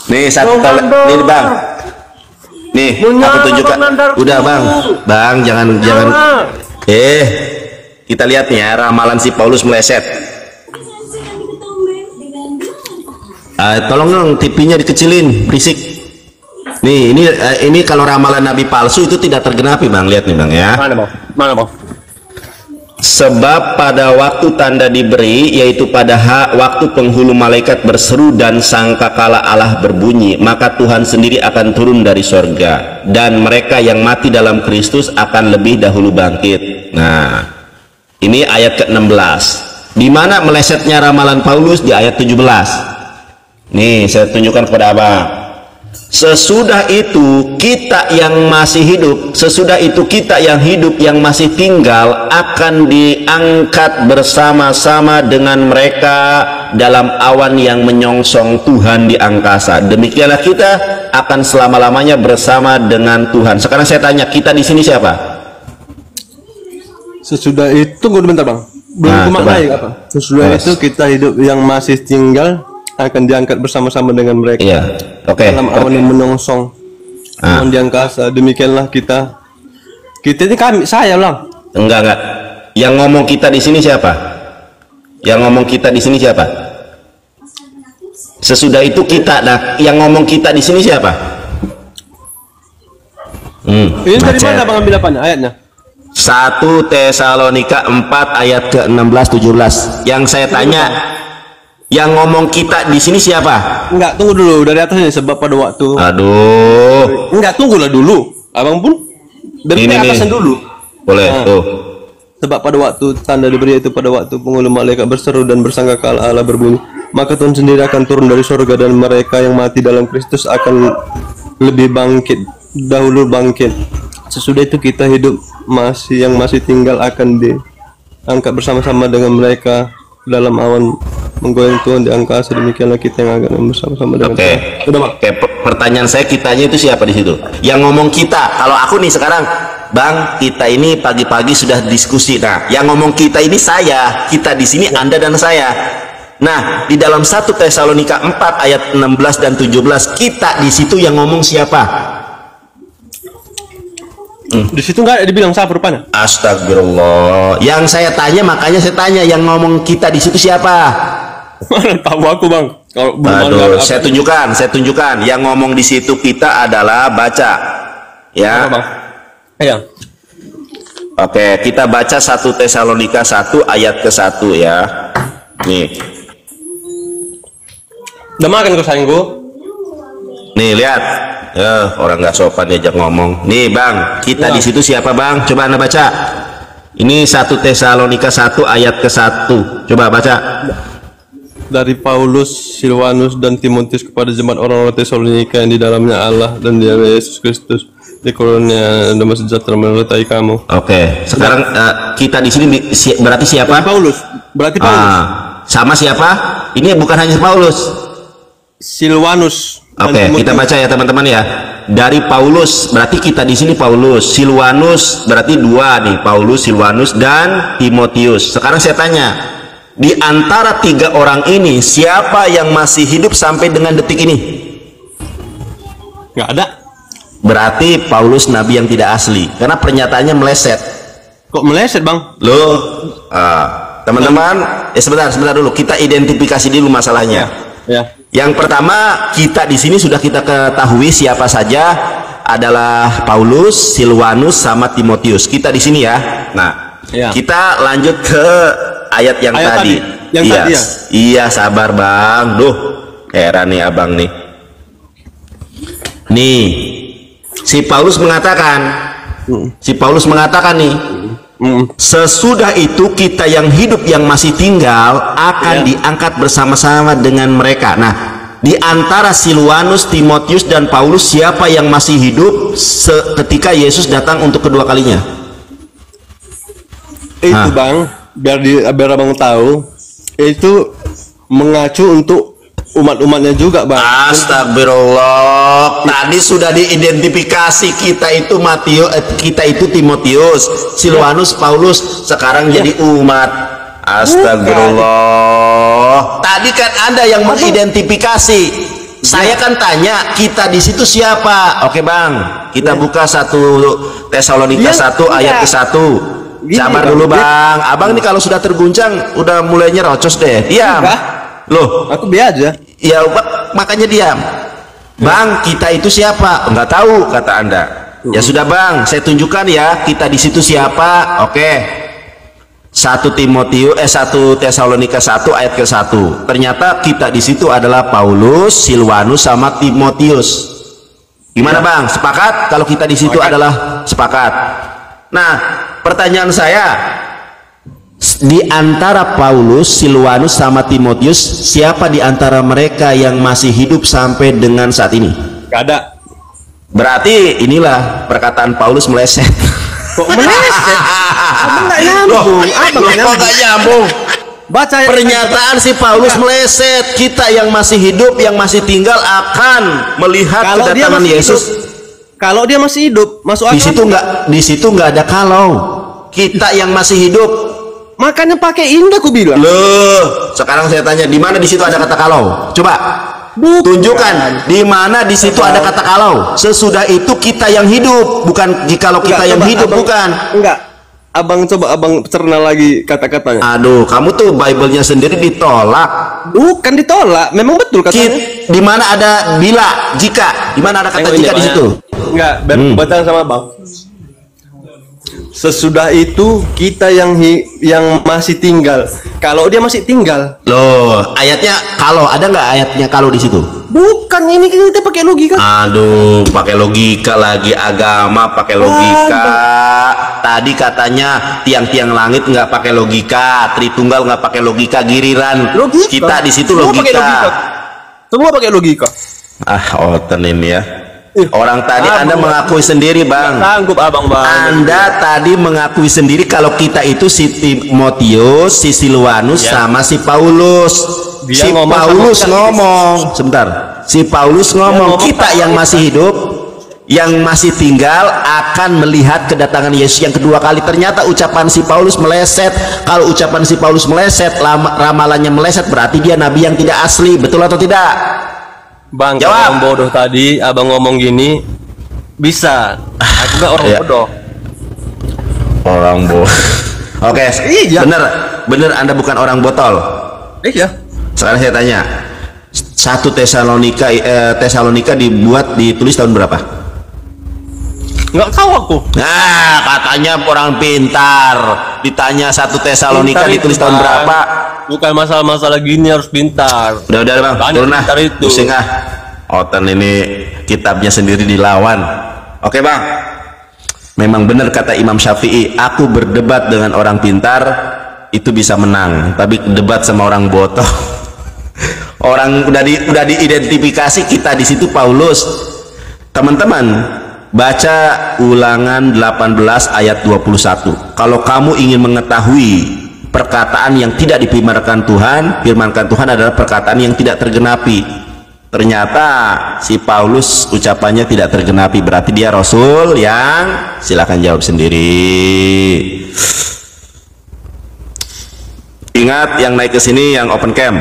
Nih nih Bang. Nih aku tunjukkan. Udah Bang, jangan. Kita lihat nih ya ramalan si Paulus meleset. Tolong dong TV-nya dikecilin, berisik. Nih ini kalau ramalan nabi palsu itu tidak tergenapi, Bang. Lihat nih Bang ya. Mana bang? Sebab pada waktu tanda diberi, yaitu pada waktu penghulu malaikat berseru dan sangkakala Allah berbunyi, maka Tuhan sendiri akan turun dari sorga, dan mereka yang mati dalam Kristus akan lebih dahulu bangkit. Nah, ini ayat ke-16. Di mana melesetnya ramalan Paulus? Di ayat 17. Nih, saya tunjukkan kepada Abang. Sesudah itu kita yang masih hidup, sesudah itu kita yang hidup yang masih tinggal akan diangkat bersama-sama dengan mereka dalam awan yang menyongsong Tuhan di angkasa. Demikianlah kita akan selama-lamanya bersama dengan Tuhan. Sekarang saya tanya, kita di sini siapa? Sesudah itu, tunggu bentar Bang. Belum maknai apa? Sesudah itu kita hidup yang masih tinggal akan diangkat bersama-sama dengan mereka. Iya. Oke. Dalam awan yang menyongsong di angkasa. Demikianlah kita. Kita ini saya Bang. Enggak. Yang ngomong kita di sini siapa? Yang ngomong kita di sini siapa? Sesudah itu kita. Nah, yang ngomong kita di sini siapa? Ini dari Macet. mana Bang ambil apanya? Ayatnya? 1 Tesalonika 4 ayat ke-16 17. Yang saya tanya, yang ngomong kita di sini siapa? Enggak, tunggu dulu dari atasnya, sebab pada waktu. Aduh. Enggak, tunggulah dulu. Abang pun dari Ini atasnya nih. dulu. Boleh Nah. tuh. Sebab pada waktu tanda diberi itu, pada waktu penghulu malaikat berseru dan bersangkakala Allah berbunyi, maka Tuhan sendiri akan turun dari surga dan mereka yang mati dalam Kristus akan lebih bangkit dahulu bangkit. Sesudah itu kita hidup yang masih tinggal akan diangkat bersama-sama dengan mereka dalam awan menggoyang Tuhan di angkasa. Demikianlah kita yang akan bersama-sama dengan Oke. Tuhan. Udah Bang. Oke, pertanyaan saya kitanya itu siapa di situ? Yang ngomong kita. Kalau aku nih sekarang, Bang, kita ini pagi-pagi sudah diskusi. Nah, yang ngomong kita ini saya, kita di sini Anda dan saya. Nah, di dalam 1 Tesalonika 4 ayat 16 dan 17, kita di situ yang ngomong siapa? Di situ nggak ada dibilang siapa rupanya. Astagfirullah. Yang saya tanya, makanya saya tanya, yang ngomong kita di situ siapa? Mana tahu aku Bang. Kalau belum Aduh, ada saya tunjukkan. Yang ngomong di situ kita adalah baca. Ya. apa Bang? Iya. Oke, kita baca 1 Tesalonika 1 ayat ke-1 ya. Nih. Udah makan kau sayangku? Nih, lihat. Orang nggak sopan diajak ngomong. Nih, Bang, kita Ya. di situ siapa, Bang? Coba Anda baca. Ini 1 Tesalonika 1 ayat ke-1. Coba baca. Dari Paulus, Silvanus dan Timotius kepada jemaat orang-orang Tesalonika yang di dalamnya Allah dan di dalamnya Yesus Kristus, di karunia damai sejahtera menyertai kamu. Oke, sekarang kita di sini berarti siapa? Paulus, berarti Paulus. Sama siapa? Ini bukan hanya Paulus. Silvanus. dan Oke, Timotius. kita baca ya teman-teman ya. Dari Paulus, berarti kita di sini Paulus. Silvanus berarti dua nih, Paulus, Silvanus dan Timotius. Sekarang saya tanya, di antara 3 orang ini siapa yang masih hidup sampai dengan detik ini? Nggak ada. Berarti Paulus nabi yang tidak asli, karena pernyataannya meleset. Kok meleset Bang? Loh, teman-teman, sebentar dulu, kita identifikasi dulu masalahnya. Ya. Yang pertama, kita di sini sudah kita ketahui siapa saja adalah Paulus, Silvanus sama Timotius. Kita di sini ya. Nah, Ya. kita lanjut ke ayat yang Ayat tadi. tadi. Yang Iya, tadi ya? Iya, sabar Bang. Duh, heran nih Abang nih. Nih, si Paulus mengatakan nih, sesudah itu kita yang hidup yang masih tinggal akan diangkat bersama-sama dengan mereka. Nah, di antara Silvanus, Timotius dan Paulus siapa yang masih hidup ketika Yesus datang untuk kedua kalinya? Itu Bang, biar Abang tahu, itu mengacu untuk umat-umatnya juga Bang. Astagfirullah. Tadi sudah diidentifikasi kita itu Timotius, Silvanus, Paulus. Sekarang jadi umat. Astagfirullah. Tadi kan Anda yang mengidentifikasi. Saya kan tanya kita di situ siapa? Oke Bang, kita buka 1 Tesalonika 1 ayat ke-1. Sabar dulu Bang. Abang nih kalau sudah terguncang udah mulai nyerocos deh. Diam. Loh, Aku biar aja. ya makanya diam. Bang, kita itu siapa? Enggak tahu kata Anda. Ya sudah Bang, saya tunjukkan ya kita di situ siapa. Oke. 1 Tesalonika 1 ayat ke-1. Ternyata kita di situ adalah Paulus, Silvanus sama Timotius. Gimana Bang? Sepakat kalau kita di situ adalah sepakat. Nah, pertanyaan saya, di antara Paulus, Silvanus sama Timotius, siapa di antara mereka yang masih hidup sampai dengan saat ini? Gak ada. Berarti inilah perkataan Paulus meleset. Kok meleset? Abang nggak nyambung. Kok nggak nyambung? Baca ya. Pernyataan si Paulus meleset. Kita yang masih hidup, yang masih tinggal akan melihat Kalau dia kedatangan masih Yesus. Kalau dia masih hidup, masuk akal. Di situ nggak ada kalau. Kita yang masih hidup. Makanya pakai indah aku bilang. Loh, sekarang saya tanya, di mana di situ ada kata kalau? Coba tunjukkan di mana di situ ada kata kalau. Sesudah itu kita yang hidup, bukan jikalau kita yang hidup, bukan. Enggak. Abang coba abang cerna lagi kata-katanya. Aduh, kamu tuh Bible-nya sendiri ditolak. Bukan ditolak, memang betul katanya. Di mana ada bila, jika? Di mana ada kata Tengok ini, jika di Pak, situ? Enggak, bertanya sama bang. Sesudah itu kita yang masih tinggal. Kalau dia masih tinggal, Loh, ayatnya kalau ada nggak ayatnya kalau di situ? bukan ini kita pakai logika. Aduh, pakai logika lagi, agama pakai logika. Tadi katanya tiang-tiang langit nggak pakai logika, Tritunggal nggak pakai logika, giliran Logika. kita di situ Semua pakai logika. Semua pakai logika. Oten ini ya. Orang tadi Anda mengakui sendiri, Bang. Sanggup abang bang. Anda tadi mengakui sendiri kalau kita itu si Timotius, si Silwanus, sama si Paulus. Dia Si ngomong Paulus sama- ngomong, sebentar. Si Paulus ngomong, ngomong kita sama yang kita. masih hidup, yang masih tinggal akan melihat kedatangan Yesus yang kedua kali. Ternyata ucapan si Paulus meleset. Kalau ucapan si Paulus meleset, ramalannya meleset, berarti dia nabi yang tidak asli. Betul atau tidak? Bang, Jawab. kalau orang bodoh tadi abang ngomong gini bisa. Aku nggak orang Iya. bodoh. Orang bodoh. Oke, Iya. bener Anda bukan orang botol. Iya. Sekarang saya tanya, 1 Tesalonika ditulis tahun berapa? Nggak tahu aku. Nah, katanya orang pintar. Ditanya 1 Tesalonika Pintar ditulis itu, tahun Bang. berapa? Bukan masalah-masalah gini harus pintar. Udah Bang, Banyak turun ah. pintar itu. Pusing ah. Oten ini kitabnya sendiri dilawan. Oke Bang. Memang benar kata Imam Syafi'i, aku berdebat dengan orang pintar itu bisa menang, tapi debat sama orang botoh. Orang udah diidentifikasi kita di situ Paulus. Teman-teman, baca Ulangan 18 ayat 21. Kalau kamu ingin mengetahui perkataan yang tidak difirmankan Tuhan adalah perkataan yang tidak tergenapi. Ternyata si Paulus ucapannya tidak tergenapi, berarti dia rasul yang, silakan jawab sendiri. Ingat yang naik ke sini yang open cam.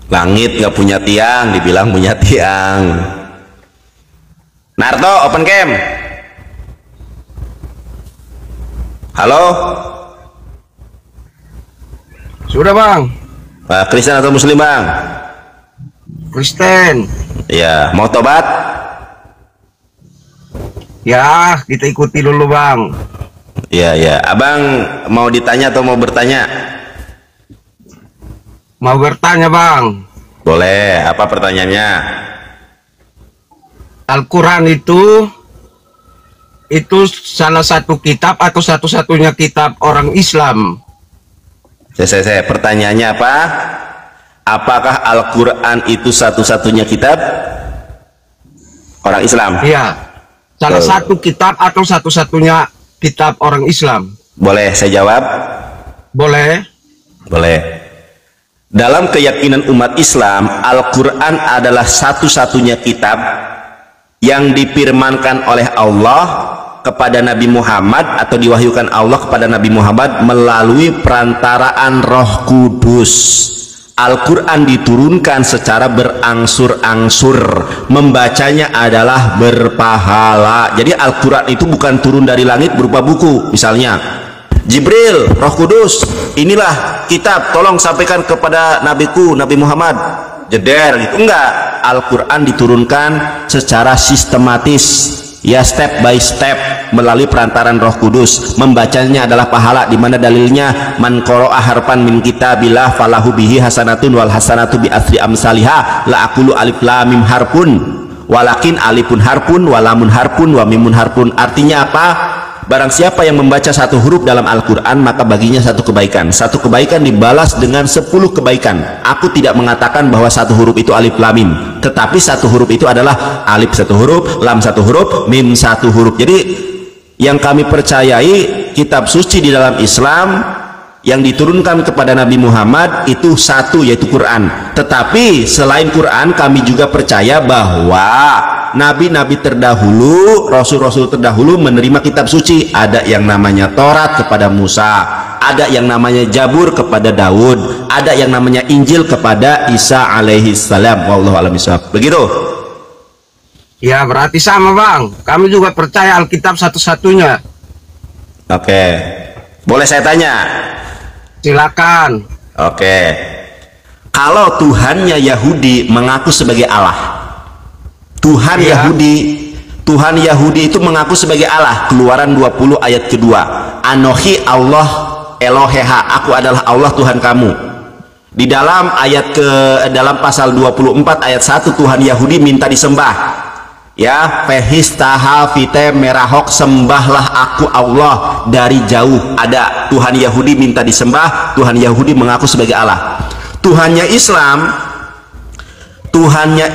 Langit nggak punya tiang, dibilang punya tiang. Narto open cam. Halo, Sudah bang, Pak Kristen atau Muslim Bang? Kristen. Ya, mau tobat? Ya, kita ikuti dulu bang. Ya, Abang mau ditanya atau mau bertanya? Mau bertanya bang, Boleh, apa pertanyaannya? Al-Quran itu salah satu kitab atau satu-satunya kitab orang Islam? Saya pertanyaannya apa? Apakah Al-Quran itu satu-satunya kitab orang Islam? Iya, salah satu kitab atau satu-satunya kitab orang Islam? Boleh saya jawab? Boleh? Boleh. Dalam keyakinan umat Islam, Al-Quran adalah satu-satunya kitab yang difirmankan oleh Allah kepada Nabi Muhammad atau diwahyukan Allah kepada Nabi Muhammad melalui perantaraan Roh Kudus. Al-Quran diturunkan secara berangsur-angsur, membacanya adalah berpahala. Jadi Al-Quran itu bukan turun dari langit berupa buku, misalnya Jibril, Roh Kudus, inilah kitab, tolong sampaikan kepada nabiku Nabi Muhammad, jeder gitu. Enggak, Al-Quran diturunkan secara sistematis, ya, step by step, melalui perantaran Roh Kudus. Membacanya adalah pahala, di mana dalilnya man qara'a harfan min kitabillah falahu bihi hasanatun wal hasanatu bi asri amsalihah la aqulu alif lam mim harfun walakin alifun harfun walamun harfun wa mimun harfun. Artinya apa? Barang siapa yang membaca satu huruf dalam Al-Quran, maka baginya satu kebaikan. Satu kebaikan dibalas dengan 10 kebaikan. Aku tidak mengatakan bahwa satu huruf itu alif lam mim, tetapi satu huruf itu adalah alif satu huruf, lam satu huruf, mim satu huruf. Jadi yang kami percayai, kitab suci di dalam Islam yang diturunkan kepada Nabi Muhammad itu satu, yaitu Quran. Tetapi selain Quran, kami juga percaya bahwa nabi-nabi terdahulu, rasul-rasul terdahulu menerima kitab suci. Ada yang namanya Taurat kepada Musa, ada yang namanya Zabur kepada Daud, ada yang namanya Injil kepada Isa alaihi salam. Wallahu a'lam bishawab. Begitu. Ya berarti sama bang, kami juga percaya Alkitab satu-satunya. Oke. Boleh saya tanya? Silakan. Oke. kalau Tuhannya Yahudi mengaku sebagai Allah. Tuhan Yahudi itu mengaku sebagai Allah. Keluaran 20 ayat kedua. Anohi Allah Eloheha, aku adalah Allah Tuhan kamu. Di dalam dalam pasal 24 ayat 1 Tuhan Yahudi minta disembah. Ya, fehistaha fite merahok, sembahlah aku Allah dari jauh. Ada Tuhan Yahudi minta disembah, Tuhan Yahudi mengaku sebagai Allah. Tuhannya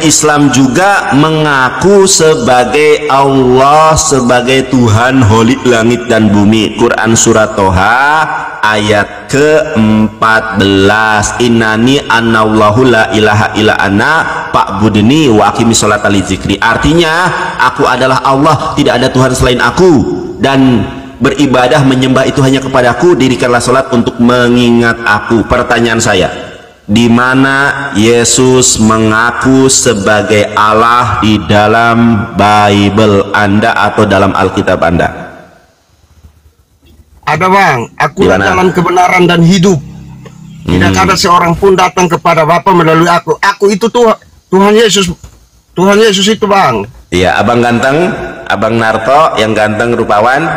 Islam juga mengaku sebagai Allah, sebagai Tuhan holik langit dan bumi. Quran surat Toha ayat ke-14. Innani anallahu la ilaha illa ana fa'budni wa aqimi sholata li dzikri. Artinya, aku adalah Allah, tidak ada Tuhan selain aku, dan beribadah menyembah itu hanya kepadaku. Dirikanlah sholat untuk mengingat aku. Pertanyaan saya, di mana Yesus mengaku sebagai Allah di dalam Bible Anda atau dalam Alkitab Anda? Ada bang, aku jalan kebenaran dan hidup. Tidak ada seorang pun datang kepada Bapa melalui aku. Aku itu Tuhan Yesus. Tuhan Yesus itu bang. Iya, abang ganteng, abang Narto yang ganteng rupawan.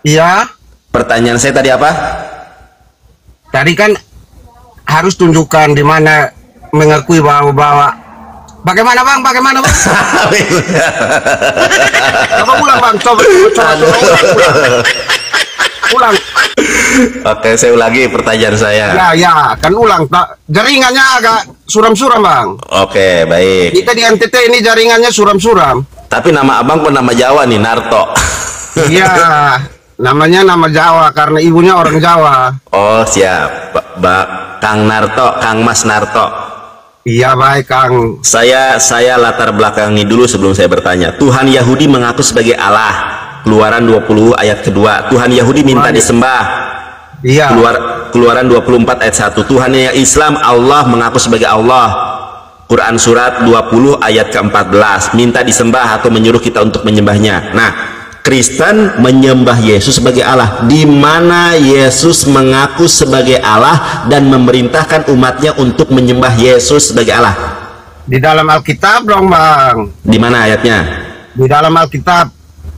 Iya. Pertanyaan saya tadi apa? Tadi kan harus tunjukkan di mana mengakui bahwa bagaimana bang? Coba ulang bang, coba ulang. Oke, saya ulangi pertanyaan saya. Ya, kan ulang. Jaringannya agak suram-suram bang. Oke, baik. Kita di NTT ini jaringannya suram-suram. Tapi nama abang pun nama Jawa nih, Narto. Iya, namanya nama Jawa karena ibunya orang Jawa. Oh, siap. Kang Narto, Kang Mas Narto. Iya, baik Kang. Saya latar belakangi dulu sebelum saya bertanya. Tuhan Yahudi mengaku sebagai Allah. Keluaran 20 ayat kedua. Tuhan Yahudi minta disembah. Iya. Keluaran 24 ayat 1. Tuhannya Islam Allah mengaku sebagai Allah. Quran surat 20 ayat ke-14. Minta disembah atau menyuruh kita untuk menyembahnya. Nah, Kristen menyembah Yesus sebagai Allah. Di mana Yesus mengaku sebagai Allah dan memerintahkan umatnya untuk menyembah Yesus sebagai Allah? Di dalam Alkitab dong bang. Di mana ayatnya? Di dalam Alkitab.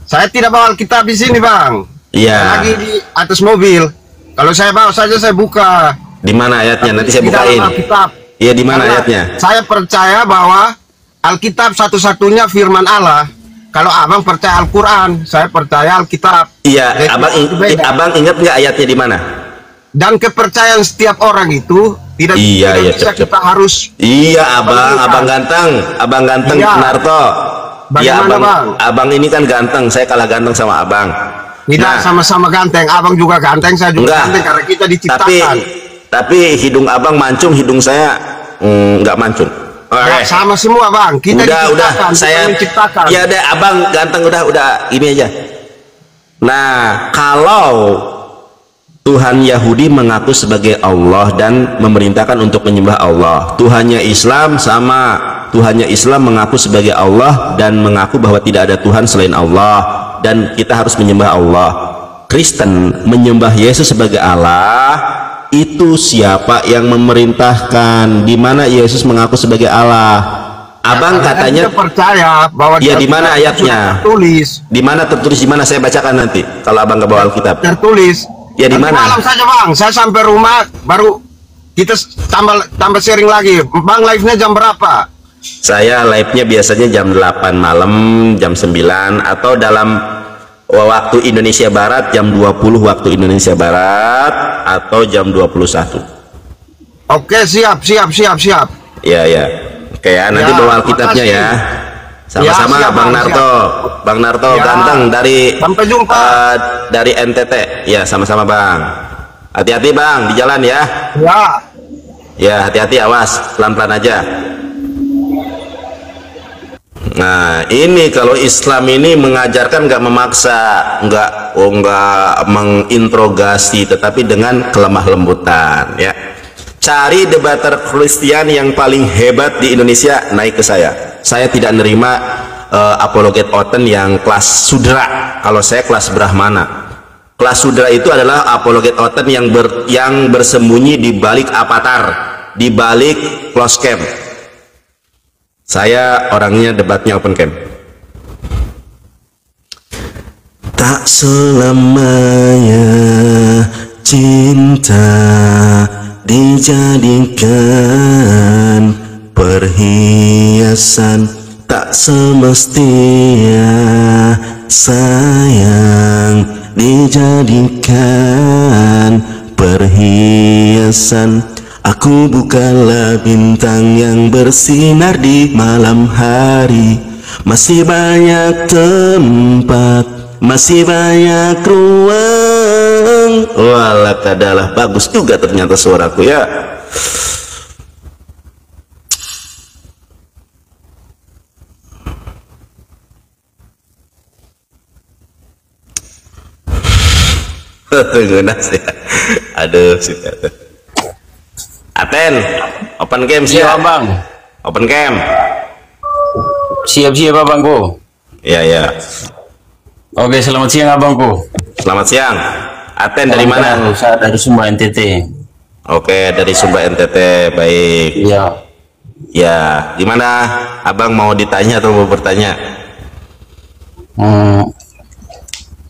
Saya tidak bawa Alkitab di sini bang. Iya. Lagi di atas mobil. Kalau saya bawa saja saya buka. Di mana ayatnya? Nanti saya Di dalam bukain. Alkitab. Iya, di mana Karena ayatnya? Saya percaya bahwa Alkitab satu-satunya firman Allah. Kalau abang percaya Al-Quran, saya percaya Alkitab. Iya, Jadi, abang ingat nggak ayatnya di mana? Dan kepercayaan setiap orang itu tidak bisa kita harus. Iya, abang ganteng, Iya. Narto. Iya, Bagaimana, abang ini kan ganteng, saya kalah ganteng sama abang. Tidak, sama-sama ganteng. Abang juga ganteng, saya juga ganteng karena kita diciptakan. Tapi hidung abang mancung, hidung saya nggak mancung. Ya, sama semua bang. Kita udah, saya menciptakan. Ya udah, abang ganteng, udah ini aja. Nah, kalau Tuhan Yahudi mengaku sebagai Allah dan memerintahkan untuk menyembah Allah, Tuhannya Islam Tuhannya Islam mengaku sebagai Allah dan mengaku bahwa tidak ada Tuhan selain Allah dan kita harus menyembah Allah. Kristen menyembah Yesus sebagai Allah. Itu siapa yang memerintahkan? Di mana Yesus mengaku sebagai Allah? Abang katanya percaya bahwa ya, di mana ayatnya? Tertulis. Di mana tertulis? Di mana? Saya bacakan nanti. Kalau abang nggak bawa Alkitab. Tertulis. Ya, di mana? Malam saja bang. Saya sampai rumah baru kita tambah sharing lagi. Bang, live-nya jam berapa? Saya live-nya biasanya jam 8 malam, jam 9 atau dalam waktu Indonesia Barat jam 20 waktu Indonesia Barat atau jam 21. Oke, siap. Ya. Oke ya, nanti bawa Alkitabnya ya. Sama-sama ya, Bang Narto. siap. Bang Narto Ya. ganteng dari Sampai jumpa. Dari NTT. Ya, sama-sama Bang. Hati-hati Bang di jalan ya. Ya. Ya, hati-hati, awas, pelan-pelan aja. Nah, ini kalau Islam ini mengajarkan nggak memaksa, nggak menginterogasi, tetapi dengan kelemah lembutan ya. Cari debater Kristen yang paling hebat di Indonesia, naik ke saya. Saya tidak nerima apologet oten yang kelas sudra. Kalau saya kelas brahmana. Kelas sudra itu adalah apologet oten yang bersembunyi di balik avatar, di balik close camp. Saya orangnya debatnya open camp. Tak selamanya cinta dijadikan perhiasan, tak semestinya sayang dijadikan perhiasan. Aku bukanlah bintang yang bersinar di malam hari. Masih banyak tempat, masih banyak ruang. Walah kadalah, bagus juga ternyata suaraku ya. Ngenas ya. Aduh sih. Aten, open game Iya siap. bang, Open game. siap-siap abangku. Ya ya. Oke, selamat siang abangku. Selamat siang. Aten dari Salam mana? kenal, saya dari Sumba NTT. Oke, dari Sumba NTT. Baik. Iya. Ya, gimana? Abang mau ditanya atau mau bertanya?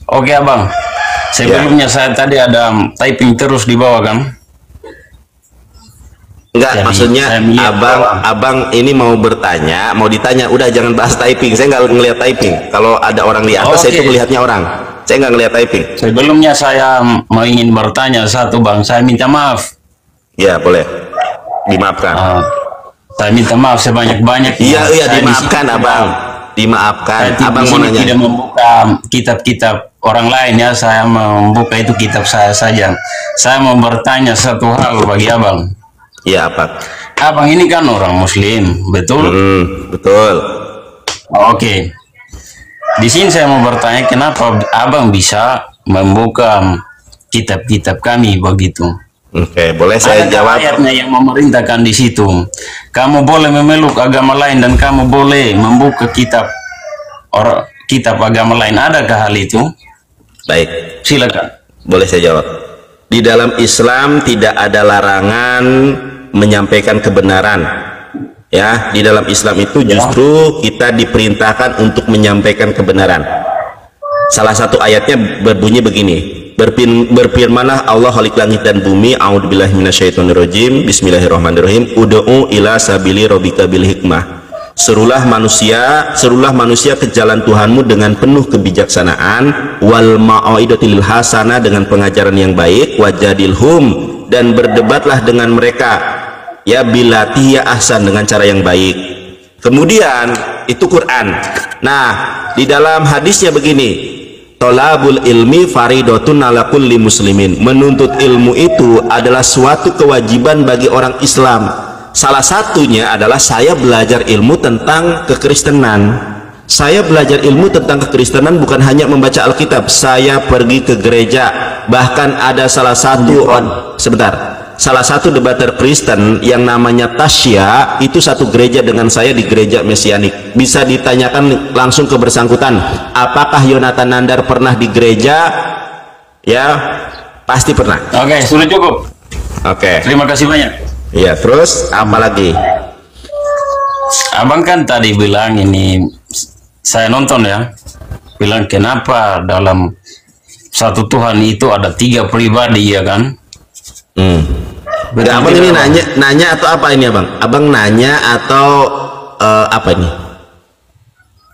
Oke abang. Sebelumnya saya tadi ada typing terus di bawah kan? Enggak, Jadi, maksudnya saya melihat abang ini mau bertanya, mau ditanya. Udah jangan bahas typing. Saya nggak ngelihat typing. Kalau ada orang di atas, saya Oke. itu melihatnya orang. Saya nggak ngelihat typing. Sebelumnya saya mau ingin bertanya satu bang. Saya minta maaf. Ya, boleh. Dimaafkan. Saya minta maaf sebanyak-banyak. Iya, iya, Saya di dimaafkan sini, abang. Bang. Dimaafkan. Saya Abang di mau sini nanya. tidak membuka kitab-kitab orang lain ya. Saya membuka itu kitab saya saja. Saya mau bertanya satu hal bagi abang. Iya, apa? Abang ini kan orang Muslim, betul? Betul. Oke. Di sini saya mau bertanya kenapa abang bisa membuka kitab-kitab kami begitu? Oke, boleh saya Ada jawab? ayatnya yang memerintahkan di situ. Kamu boleh memeluk agama lain dan kamu boleh membuka kitab agama lain. Adakah hal itu? Baik, Silakan. boleh saya jawab. Di dalam Islam tidak ada larangan menyampaikan kebenaran. Ya, di dalam Islam itu justru kita diperintahkan untuk menyampaikan kebenaran. Salah satu ayatnya berbunyi begini. Berfirmanlah Allah Khalik langit dan bumi, a'udzubillahi minasyaitonirrajim, bismillahirrahmanirrahim, ud'u ila sabili rabbika bil hikmah. Serulah manusia ke jalan Tuhanmu dengan penuh kebijaksanaan, wal mau'idatil hasanah, dengan pengajaran yang baik, wajadilhum, dan berdebatlah dengan mereka ya bilati ya ahsan, dengan cara yang baik. Kemudian itu Quran. Nah, di dalam hadisnya begini, tolabul ilmi faridotun ala kulli muslimin. Menuntut ilmu itu adalah suatu kewajiban bagi orang Islam. Salah satunya adalah saya belajar ilmu tentang kekristenan. Saya belajar ilmu tentang kekristenan bukan hanya membaca Alkitab. Saya pergi ke gereja. Bahkan ada salah satu debater Kristen yang namanya Tasya, itu satu gereja dengan saya di gereja Mesianik. Bisa ditanyakan langsung ke bersangkutan, apakah Yonatan Nandar pernah di gereja? Ya, pasti pernah. Oke, sudah cukup. Oke. Terima kasih banyak. Ya, terus apa lagi? Abang kan tadi bilang ini, saya nonton ya, bilang kenapa dalam satu Tuhan itu ada 3 pribadi ya kan? Enggak, abang ini nanya atau apa ini abang? Abang nanya atau apa ini?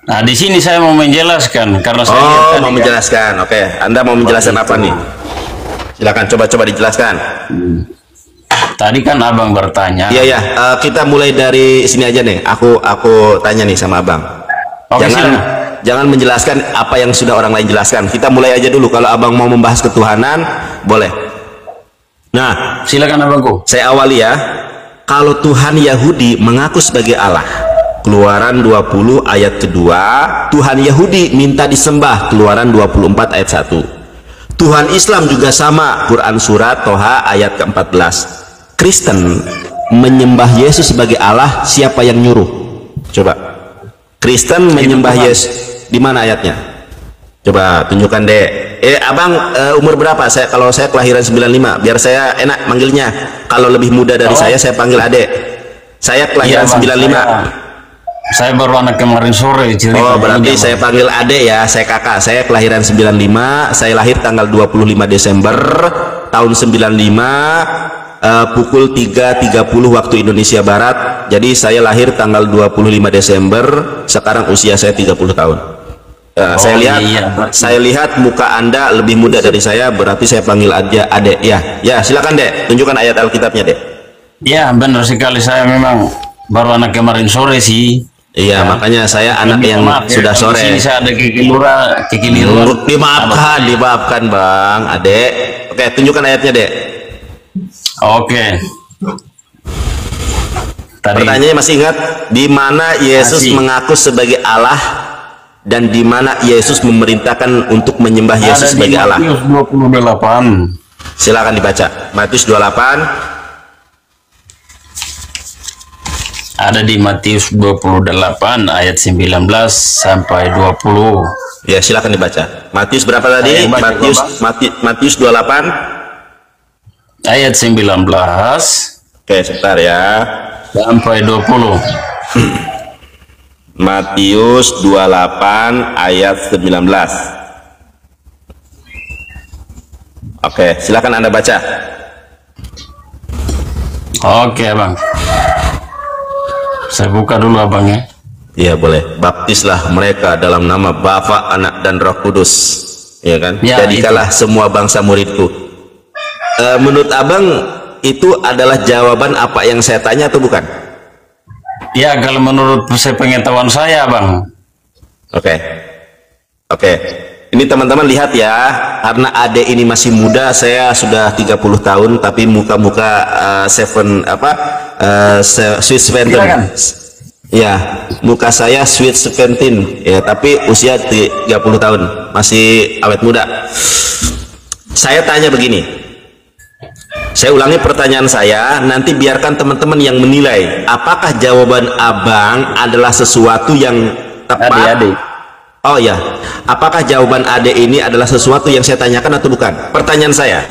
Nah di sini saya mau menjelaskan karena saya lihat Oh, tadi mau kan, menjelaskan. Oke, Anda mau menjelaskan apa nih? Silakan coba dijelaskan. tadi kan abang bertanya. Iya ya, kita mulai dari sini aja nih. Aku tanya nih sama abang. Oke, silakan. Jangan menjelaskan apa yang sudah orang lain jelaskan. Kita mulai aja dulu. Kalau abang mau membahas ketuhanan, boleh. Nah, Silakan abangku. saya awali ya. Kalau Tuhan Yahudi mengaku sebagai Allah, Keluaran 20 ayat kedua, Tuhan Yahudi minta disembah, Keluaran 24 ayat 1. Tuhan Islam juga sama, Quran surat Toha ayat ke-14. Kristen menyembah Yesus sebagai Allah, siapa yang nyuruh? Coba. Kristen menyembah Yesus, di mana ayatnya? Coba tunjukkan dek. Abang umur berapa? Kalau saya kelahiran 95, biar saya enak manggilnya. Kalau lebih muda dari saya panggil adek. Saya kelahiran 95. Saya baru anak kemarin sore. Oh, berarti saya panggil adek ya, saya kakak. Saya kelahiran 95, saya lahir tanggal 25 Desember tahun 95, pukul 3.30 waktu Indonesia Barat. Jadi saya lahir tanggal 25 Desember, sekarang usia saya 30 tahun. Saya lihat muka Anda lebih muda dari saya, berarti saya panggil aja adek ya. Ya, silakan dek, tunjukkan ayat Alkitabnya dek. Ya, benar sekali, saya memang baru anak kemarin sore sih. Iya, makanya saya anak yang sudah sore. Di sini saya ada kekeliruan. Dimaafkan bang, adek. Oke, tunjukkan ayatnya dek. Oke. Pertanyaannya masih ingat? Di mana Yesus mengaku sebagai Allah dan di mana Yesus memerintahkan untuk menyembah Yesus sebagai Allah? Matius 28. Silakan dibaca. Matius 28. Ada di Matius 28 ayat 19 sampai 20. Ya, silakan dibaca. Matius berapa tadi? Matius 28 ayat 19. Oke, sebentar ya. Sampai 20. Matius 28 ayat 19. Oke, silakan Anda baca. Oke, Bang. Saya buka dulu abang ya. Iya boleh. Baptislah mereka dalam nama Bapa, Anak dan Roh Kudus. Ya kan? Ya, jadikanlah semua bangsa muridku. Menurut abang itu adalah jawaban apa yang saya tanya atau bukan? Ya, kalau menurut pengetahuan saya, Bang. Oke. Ini teman-teman lihat ya, karena adek ini masih muda, saya sudah 30 tahun, tapi muka-muka Sweet Seventeen. Ya, muka saya Sweet Seventeen, ya, tapi usia 30 tahun, masih awet muda. Saya tanya begini, saya ulangi pertanyaan saya, nanti biarkan teman-teman yang menilai apakah jawaban abang adalah sesuatu yang tepat. Oh ya, apakah jawaban adek ini adalah sesuatu yang saya tanyakan atau bukan? Pertanyaan saya,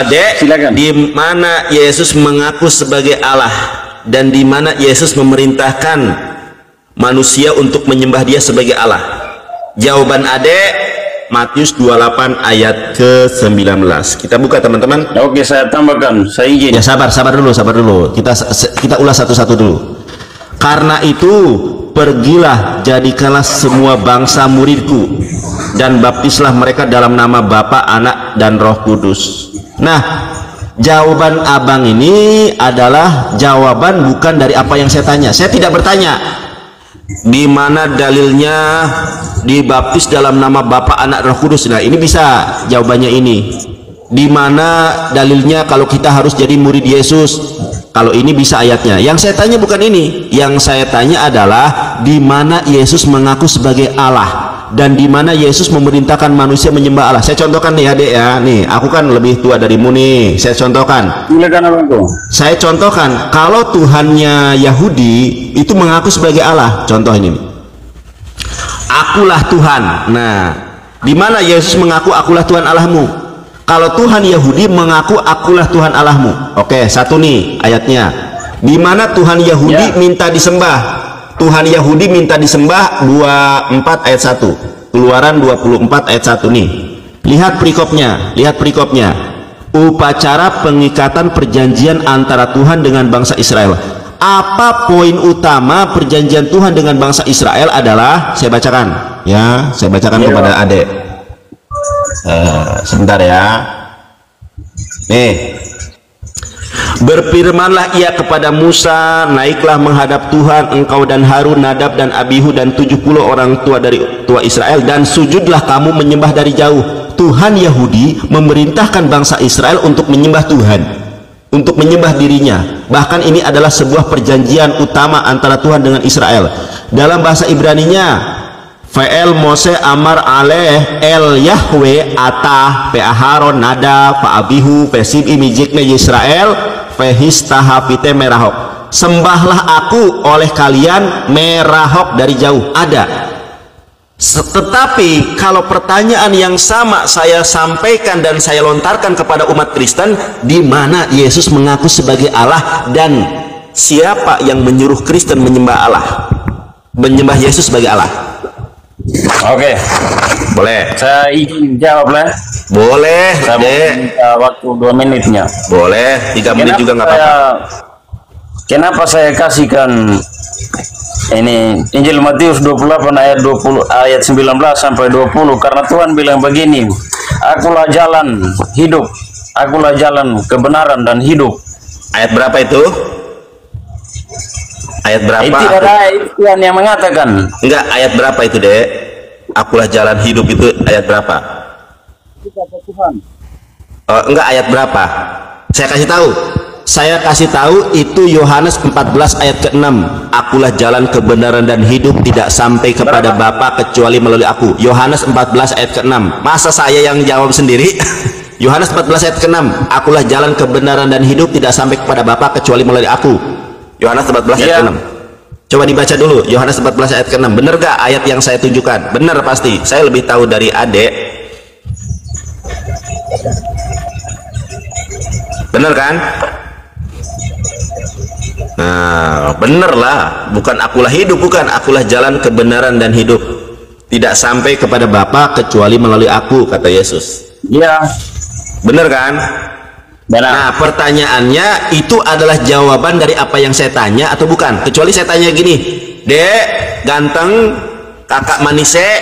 dek, silakan. di mana Yesus mengaku sebagai Allah dan di mana Yesus memerintahkan manusia untuk menyembah Dia sebagai Allah? Jawaban adek Matius 28 ayat ke-19. Kita buka teman-teman. Oke, saya tambahkan. Saya ingin. Ya, sabar dulu. Kita ulas satu-satu dulu. Karena itu pergilah, jadikanlah semua bangsa muridku dan baptislah mereka dalam nama Bapa, Anak dan Roh Kudus. Nah, jawaban abang ini adalah jawaban bukan dari apa yang saya tanya. Saya tidak bertanya di mana dalilnya dibaptis dalam nama Bapa, Anak, Roh Kudus. Nah, ini bisa jawabannya ini. Di mana dalilnya kalau kita harus jadi murid Yesus? Kalau ini bisa ayatnya. Yang saya tanya bukan ini. Yang saya tanya adalah di mana Yesus mengaku sebagai Allah dan di mana Yesus memerintahkan manusia menyembah Allah. Saya contohkan nih adek ya. Nih, aku kan lebih tua darimu nih. Saya contohkan. Saya contohkan kalau Tuhannya Yahudi itu mengaku sebagai Allah. Contoh ini. Akulah Tuhan. Nah, di mana Yesus mengaku akulah Tuhan Allahmu? Kalau Tuhan Yahudi mengaku akulah Tuhan Allahmu. Oke, satu nih ayatnya. Di mana Tuhan Yahudi minta disembah? Tuhan Yahudi minta disembah 24 ayat 1. Keluaran 24 ayat 1 nih. Lihat perikopnya. Upacara pengikatan perjanjian antara Tuhan dengan bangsa Israel. Apa poin utama perjanjian Tuhan dengan bangsa Israel adalah, saya bacakan ya, kepada adek. Sebentar ya. Nih, berfirmanlah ia kepada Musa, naiklah menghadap Tuhan engkau dan Harun, Nadab dan Abihu dan 70 orang tua dari tua Israel, dan sujudlah kamu menyembah dari jauh. Tuhan Yahudi memerintahkan bangsa Israel untuk menyembah Tuhan, untuk menyembah dirinya. Bahkan ini adalah sebuah perjanjian utama antara Tuhan dengan Israel. Dalam bahasa Ibraninya, Fa'el Mose Amar Aleh El Yahweh Atah Pe'aharon Nada Fa'abihu Fesib Imijikne Yisrael Fehistahapite Merahok. Sembahlah aku oleh kalian Merahok, dari jauh. Ada Tetapi kalau pertanyaan yang sama saya sampaikan dan saya lontarkan kepada umat Kristen, di mana Yesus mengaku sebagai Allah dan siapa yang menyuruh Kristen menyembah Allah, menyembah Yesus sebagai Allah? Oke, Boleh? saya ingin jawab lah. Boleh, Saya mau Dek. minta waktu 2 menitnya. Boleh, 3 menit juga nggak apa-apa. Kenapa saya kasihkan ini Injil Matius 28 ayat 20 ayat 19 sampai 20? Karena Tuhan bilang begini, akulah jalan hidup, akulah jalan kebenaran dan hidup. Ayat berapa itu? Ayat berapa? Itu ada Tuhan yang mengatakan. Enggak, ayat berapa itu, Dek? Akulah jalan hidup itu ayat berapa? Enggak, ayat berapa? Saya kasih tahu. Saya kasih tahu itu Yohanes 14 ayat ke-6. Akulah jalan kebenaran dan hidup, tidak sampai kepada Bapa kecuali melalui aku. Yohanes 14 ayat ke-6. Masa saya yang jawab sendiri? Yohanes 14 ayat ke-6. Akulah jalan kebenaran dan hidup, tidak sampai kepada Bapa kecuali melalui aku. Yohanes 14 ayat ke-6. Coba dibaca dulu Yohanes 14 ayat ke-6. Benar gak ayat yang saya tunjukkan? Benar pasti. Saya lebih tahu dari adek. Benar kan? Nah, bener lah. Bukan akulah hidup, bukan. Akulah jalan kebenaran dan hidup, tidak sampai kepada Bapa kecuali melalui aku, kata Yesus. Iya. Bener kan? Benar. Nah, pertanyaannya itu adalah jawaban dari apa yang saya tanya atau bukan? Kecuali saya tanya gini, Dek, ganteng, kakak manise,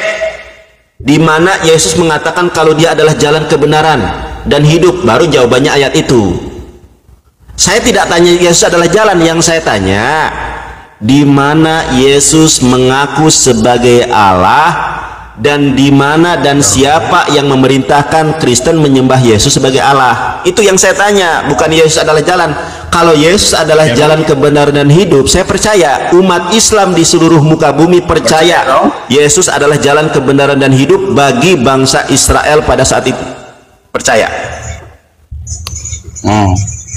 di mana Yesus mengatakan kalau dia adalah jalan kebenaran dan hidup, baru jawabannya ayat itu. Saya tidak tanya Yesus adalah jalan, yang saya tanya di mana Yesus mengaku sebagai Allah dan di mana dan siapa yang memerintahkan Kristen menyembah Yesus sebagai Allah. Itu yang saya tanya, bukan Yesus adalah jalan. Kalau Yesus adalah jalan kebenaran dan hidup, saya percaya umat Islam di seluruh muka bumi percaya Yesus adalah jalan kebenaran dan hidup bagi bangsa Israel pada saat itu. Percaya.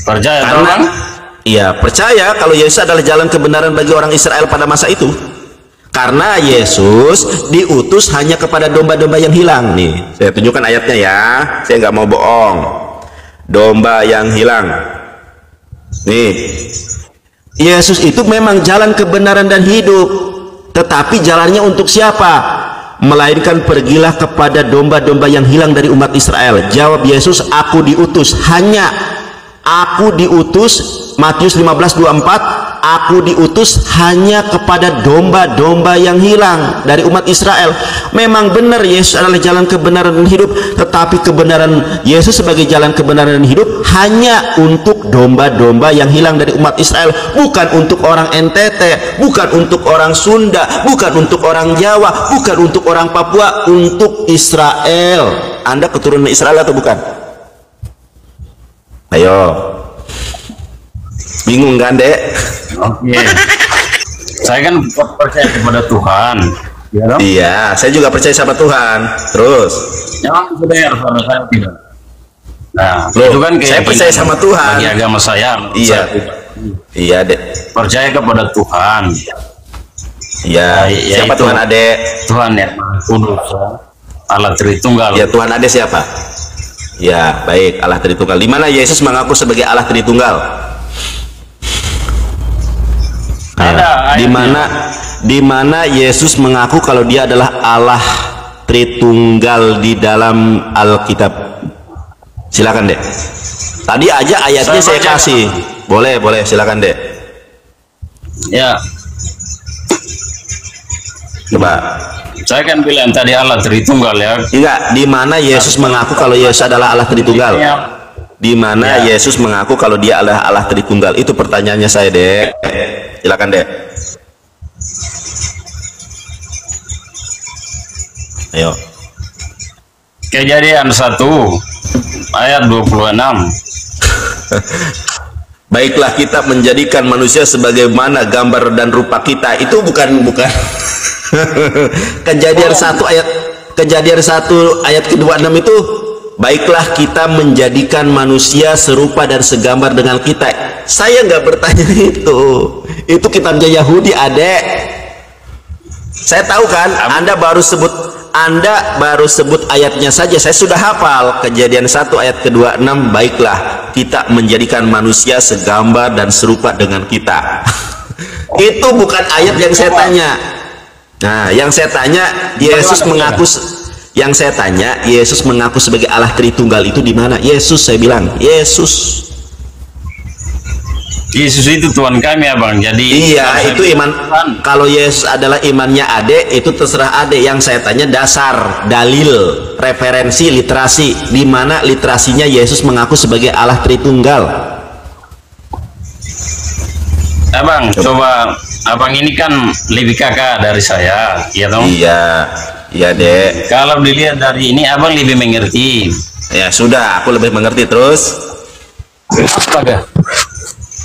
Percaya Karena orang? iya, percaya kalau Yesus adalah jalan kebenaran bagi orang Israel pada masa itu. Karena Yesus diutus hanya kepada domba-domba yang hilang. Nih, saya tunjukkan ayatnya ya. Saya nggak mau bohong. Domba yang hilang. Nih, Yesus itu memang jalan kebenaran dan hidup. Tetapi jalannya untuk siapa? Melainkan pergilah kepada domba-domba yang hilang dari umat Israel. Jawab Yesus, aku diutus hanya. Aku diutus, Matius 15:24, aku diutus hanya kepada domba-domba yang hilang dari umat Israel. Memang benar Yesus adalah jalan kebenaran dan hidup, tetapi kebenaran Yesus sebagai jalan kebenaran dan hidup hanya untuk domba-domba yang hilang dari umat Israel, bukan untuk orang NTT, bukan untuk orang Sunda, bukan untuk orang Jawa, bukan untuk orang Papua, untuk Israel. Anda keturunan Israel atau bukan? Ayo, bingung kan, Dek? Oke. Saya kan percaya kepada Tuhan. Ya, dong? Iya, saya juga percaya sama Tuhan. Terus, Jangan benar sama saya tidak. Nah, Loh, itu kan saya percaya sama Tuhan. Bagi agama saya. Iya. Saya tidak. Iya, Dek. Percaya kepada Tuhan. Iya, Ya, siapa yaitu Tuhan Adek? Tuhan yang Maha Kudus, Allah Tritunggal. Ya, Tuhan Adek siapa? Ya, baik, Allah Tritunggal. Di mana Yesus mengaku sebagai Allah Tritunggal? Ada di mana Yesus mengaku kalau dia adalah Allah Tritunggal di dalam Alkitab? Silakan, Dek. Tadi aja ayatnya saya baca. kasih. Boleh, silakan, Dek. Ya, Coba. saya kan bilang tadi Allah Tritunggal ya. Enggak, di mana Yesus mengaku kalau Yesus adalah Allah Tritunggal? Ya. Di mana Yesus mengaku kalau dia adalah Allah Tritunggal? Itu pertanyaannya saya, Dek. Silakan, Dek. Ayo. Kejadian 1 ayat 26. Baiklah kita menjadikan manusia sebagaimana gambar dan rupa kita. Itu bukan Kejadian 1 ayat ke-26 itu, baiklah kita menjadikan manusia serupa dan segambar dengan kita. Saya nggak bertanya itu kitabnya Yahudi, Adek. Saya tahu kan, Anda baru sebut ayatnya saja. Saya sudah hafal. Kejadian 1 ayat ke-26. Baiklah, kita menjadikan manusia segambar dan serupa dengan kita. Itu bukan ayat yang saya tanya. Nah, yang saya tanya, Yesus mengaku sebagai Allah Tritunggal itu di mana? Yesus, saya bilang, Yesus itu Tuhan kami, Abang. Jadi iya, itu iman. Kalau Yesus adalah imannya Ade, itu terserah Ade. Yang saya tanya dasar, dalil, referensi, literasi. Di mana literasinya Yesus mengaku sebagai Allah Tritunggal? Abang, coba Abang ini kan lebih kakak dari saya, ya dong? Iya, iya Dek. Kalau dilihat dari ini, Abang lebih mengerti. Ya sudah, aku lebih mengerti terus. Astaga.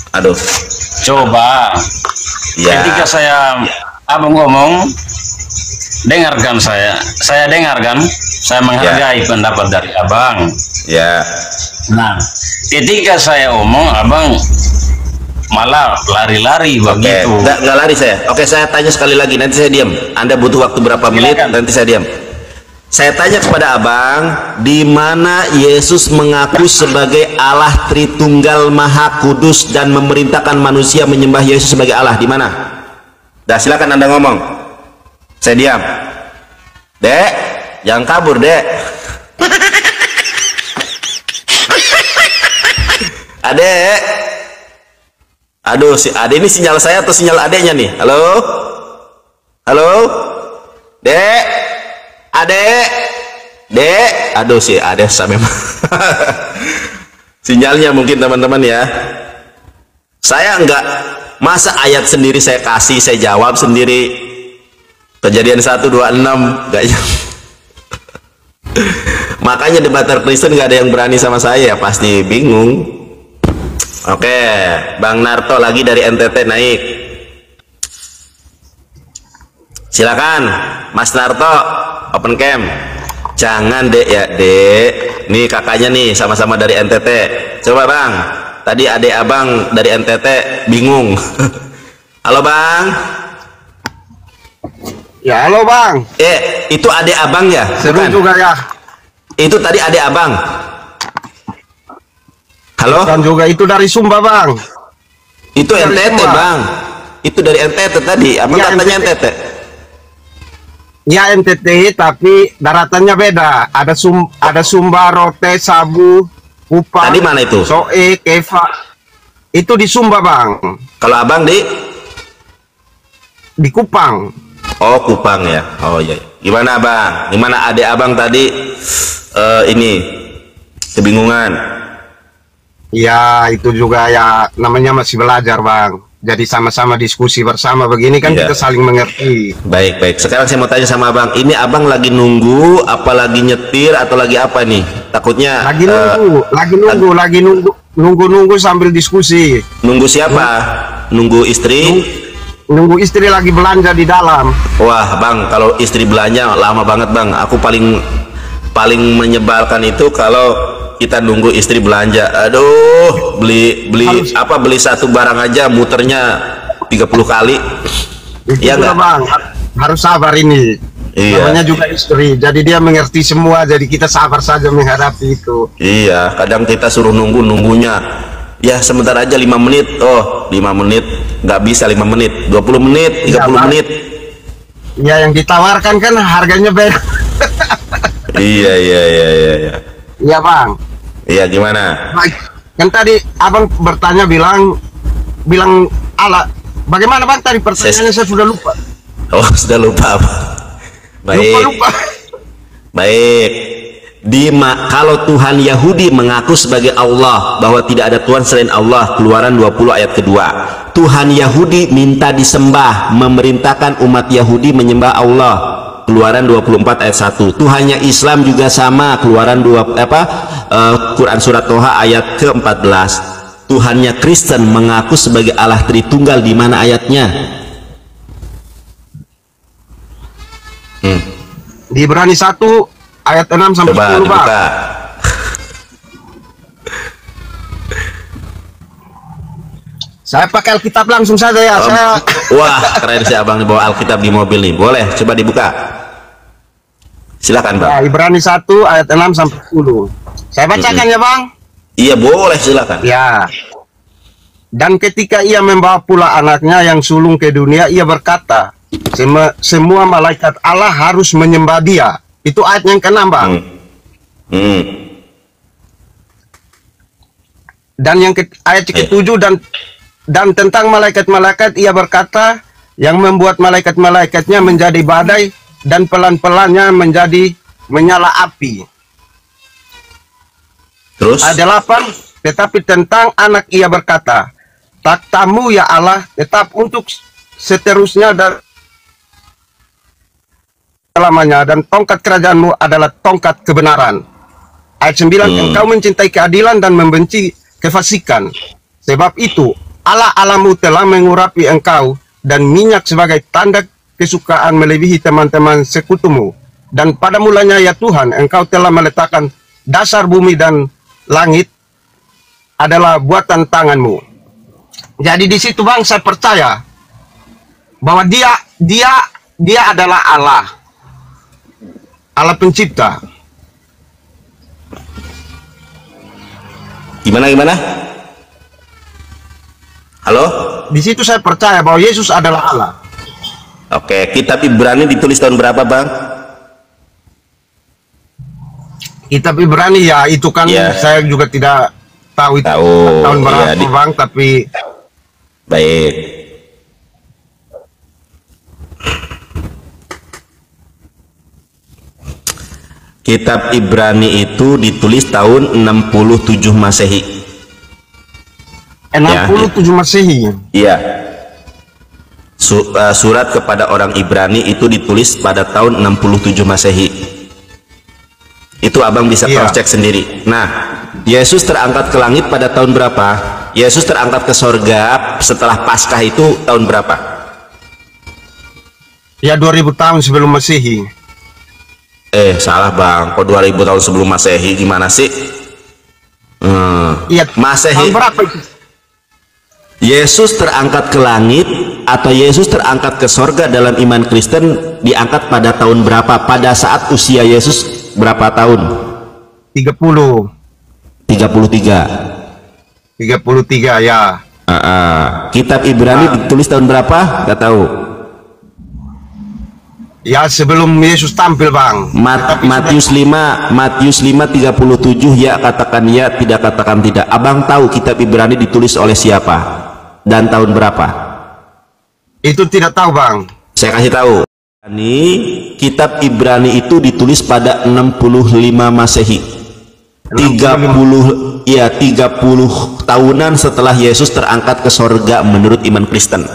Aduh. Coba. Ya. Ketika Abang ngomong, dengarkan saya dengarkan, saya menghargai pendapat dari Abang. Ya. Nah, ketika saya omong, Abang malah lari-lari begitu. Nggak lari saya. Oke, saya tanya sekali lagi, nanti saya diam. Anda butuh waktu berapa menit? Nanti saya diam. Saya tanya kepada Abang, di mana Yesus mengaku sebagai Allah Tritunggal Maha Kudus dan memerintahkan manusia menyembah Yesus sebagai Allah? Di mana? Dah, silakan Anda ngomong. Saya diam. Dek, jangan kabur, Dek. Adek. Aduh, si Ade ini sinyal saya atau sinyal adeknya nih? Halo? Halo? Dek? Dek, aduh si Ade memang sinyalnya mungkin teman-teman ya. Saya enggak, masa ayat sendiri saya kasih, saya jawab sendiri. Kejadian 1:26 enggak ya. Makanya debater Kristen nggak ada yang berani sama saya, pasti bingung. Oke, Bang Narto lagi dari NTT naik. Silakan Mas Narto, open cam. Jangan Dek ya Dek, nih kakaknya nih sama-sama dari NTT. Coba Bang, tadi adik Abang dari NTT bingung. Halo Bang. Ya halo Bang. Itu adik Abang ya? Seru Bukan? juga ya. Itu tadi adik Abang. Halo? Dan juga itu dari Sumba Bang. Itu Dari NTT Sumba. Bang. Itu dari NTT tadi. Abang Ya, katanya NTT. NTT. Ya NTT tapi daratannya beda. Ada Sumba, Rote, Sabu, Kupang. Tadi mana itu? Soe, Keva. Itu di Sumba Bang. Kalau Abang di Kupang. Oh, Kupang ya. Oh iya. Gimana Bang? Gimana adik Abang tadi ini kebingungan? Ya itu juga ya namanya masih belajar Bang. Jadi sama-sama diskusi bersama begini kan Iya. kita saling mengerti. Baik. Sekarang saya mau tanya sama Abang. Ini Abang lagi nunggu apa lagi nyetir atau lagi apa nih? Takutnya Lagi nunggu sambil diskusi. nunggu siapa? Nunggu istri? Nunggu istri lagi belanja di dalam. Wah Bang, kalau istri belanja lama banget Bang. Aku paling menyebalkan itu kalau kita nunggu istri belanja. Aduh, beli satu barang aja muternya 30 kali. Iya Itulah, enggak? Bang, harus sabar ini. Iya. Namanya juga istri, jadi dia mengerti semua, jadi kita sabar saja menghadapi itu. Iya, kadang kita suruh nunggunya. Ya sebentar aja 5 menit. Oh, 5 menit nggak bisa 5 menit, 20 menit, 30 Iya, Bang. menit. Ya yang ditawarkan kan harganya beda. Iya. Iya Bang. Iya gimana? Baik. Kan tadi Abang bertanya bilang Allah. Bagaimana Bang tadi pertanyaannya saya sudah lupa. Oh, sudah lupa apa? Baik. Lupa. Baik. Kalau Tuhan Yahudi mengaku sebagai Allah, bahwa tidak ada Tuhan selain Allah, Keluaran 20 ayat kedua. Tuhan Yahudi minta disembah, memerintahkan umat Yahudi menyembah Allah. Keluaran 24 ayat 1. Tuhannya Islam juga sama, Keluaran Quran surat Toha ayat ke-14. Tuhannya Kristen mengaku sebagai Allah Tritunggal, di mana ayatnya? Di Ibrani 1 ayat 6 sampai Coba 10 Bang. dibuka. Saya pakai Alkitab langsung saja ya. Saya Wah, keren sih abang nih bawa Alkitab di mobil nih. Boleh, coba dibuka. Silakan bang. ya, Ibrani 1 ayat 6 sampai 10. Saya bacakan ya bang. Iya boleh, silakan. Ya. Dan ketika ia membawa pula anaknya yang sulung ke dunia, ia berkata, semua malaikat Allah harus menyembah dia. Itu ayat yang ke-6 bang. Dan yang ayat ke-7 dan tentang malaikat-malaikat ia berkata, yang membuat malaikat-malaikatnya menjadi badai dan pelan-pelannya menjadi menyala api. Terus? Ayat 8, tetapi tentang anak ia berkata, takhtamu ya Allah tetap untuk seterusnya dan selamanya, dan tongkat kerajaanmu adalah tongkat kebenaran. Ayat 9, engkau mencintai keadilan dan membenci kefasikan. Sebab itu Allah Allahmu telah mengurapi engkau dan minyak sebagai tanda kesukaan melebihi teman-teman sekutumu. Dan pada mulanya ya Tuhan, engkau telah meletakkan dasar bumi dan langit adalah buatan tanganmu. Jadi di situ bang, saya percaya bahwa dia adalah Allah pencipta. Gimana? Halo? Di situ saya percaya bahwa Yesus adalah Allah. Oke, kitab Ibrani ditulis tahun berapa bang? Kitab Ibrani ya itu kan Ya. saya juga tidak tahu itu tahun berapa iya, bang, tapi Baik. Kitab Ibrani itu ditulis tahun 67 Masehi. 67 Masehi. Iya. Surat kepada orang Ibrani itu ditulis pada tahun 67 Masehi. Itu abang bisa cross check sendiri. Nah, Yesus terangkat ke langit pada tahun berapa? Yesus terangkat ke sorga setelah Paskah itu tahun berapa? Ya 2000 tahun sebelum Masehi. Salah bang, kok 2000 tahun sebelum Masehi gimana sih? Iya. Masehi. Tahun berapa itu? Yesus terangkat ke langit atau Yesus terangkat ke sorga dalam iman Kristen diangkat pada tahun berapa? Pada saat usia Yesus berapa tahun? 33 ya. Kitab Ibrani ditulis tahun berapa? Gak tahu. Ya sebelum Yesus tampil bang. Matius 5 37 ya katakan ya, tidak katakan tidak. Abang tahu kitab Ibrani ditulis oleh siapa dan tahun berapa? Itu tidak tahu bang. Saya kasih tahu. Ini kitab Ibrani itu ditulis pada 65 Masehi. 30 tahunan setelah Yesus terangkat ke sorga menurut iman Kristen.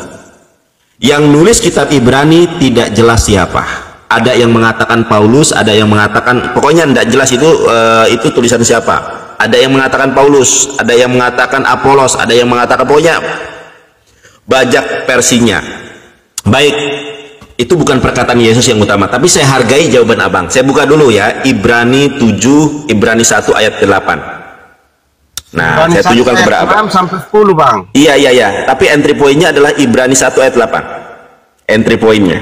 Yang nulis kitab Ibrani tidak jelas siapa. Ada yang mengatakan Paulus, ada yang mengatakan, pokoknya tidak jelas itu tulisan siapa. Ada yang mengatakan Paulus, ada yang mengatakan Apolos, ada yang mengatakan, pokoknya bajak versinya. Baik, itu bukan perkataan Yesus yang utama, tapi saya hargai jawaban abang. Saya buka dulu ya, Ibrani 7, Ibrani 1 ayat 8. Nah, saya tunjukkan kepada abang. 6 sampai 10 bang. Iya, tapi entry pointnya adalah Ibrani 1 ayat 8. Entry pointnya.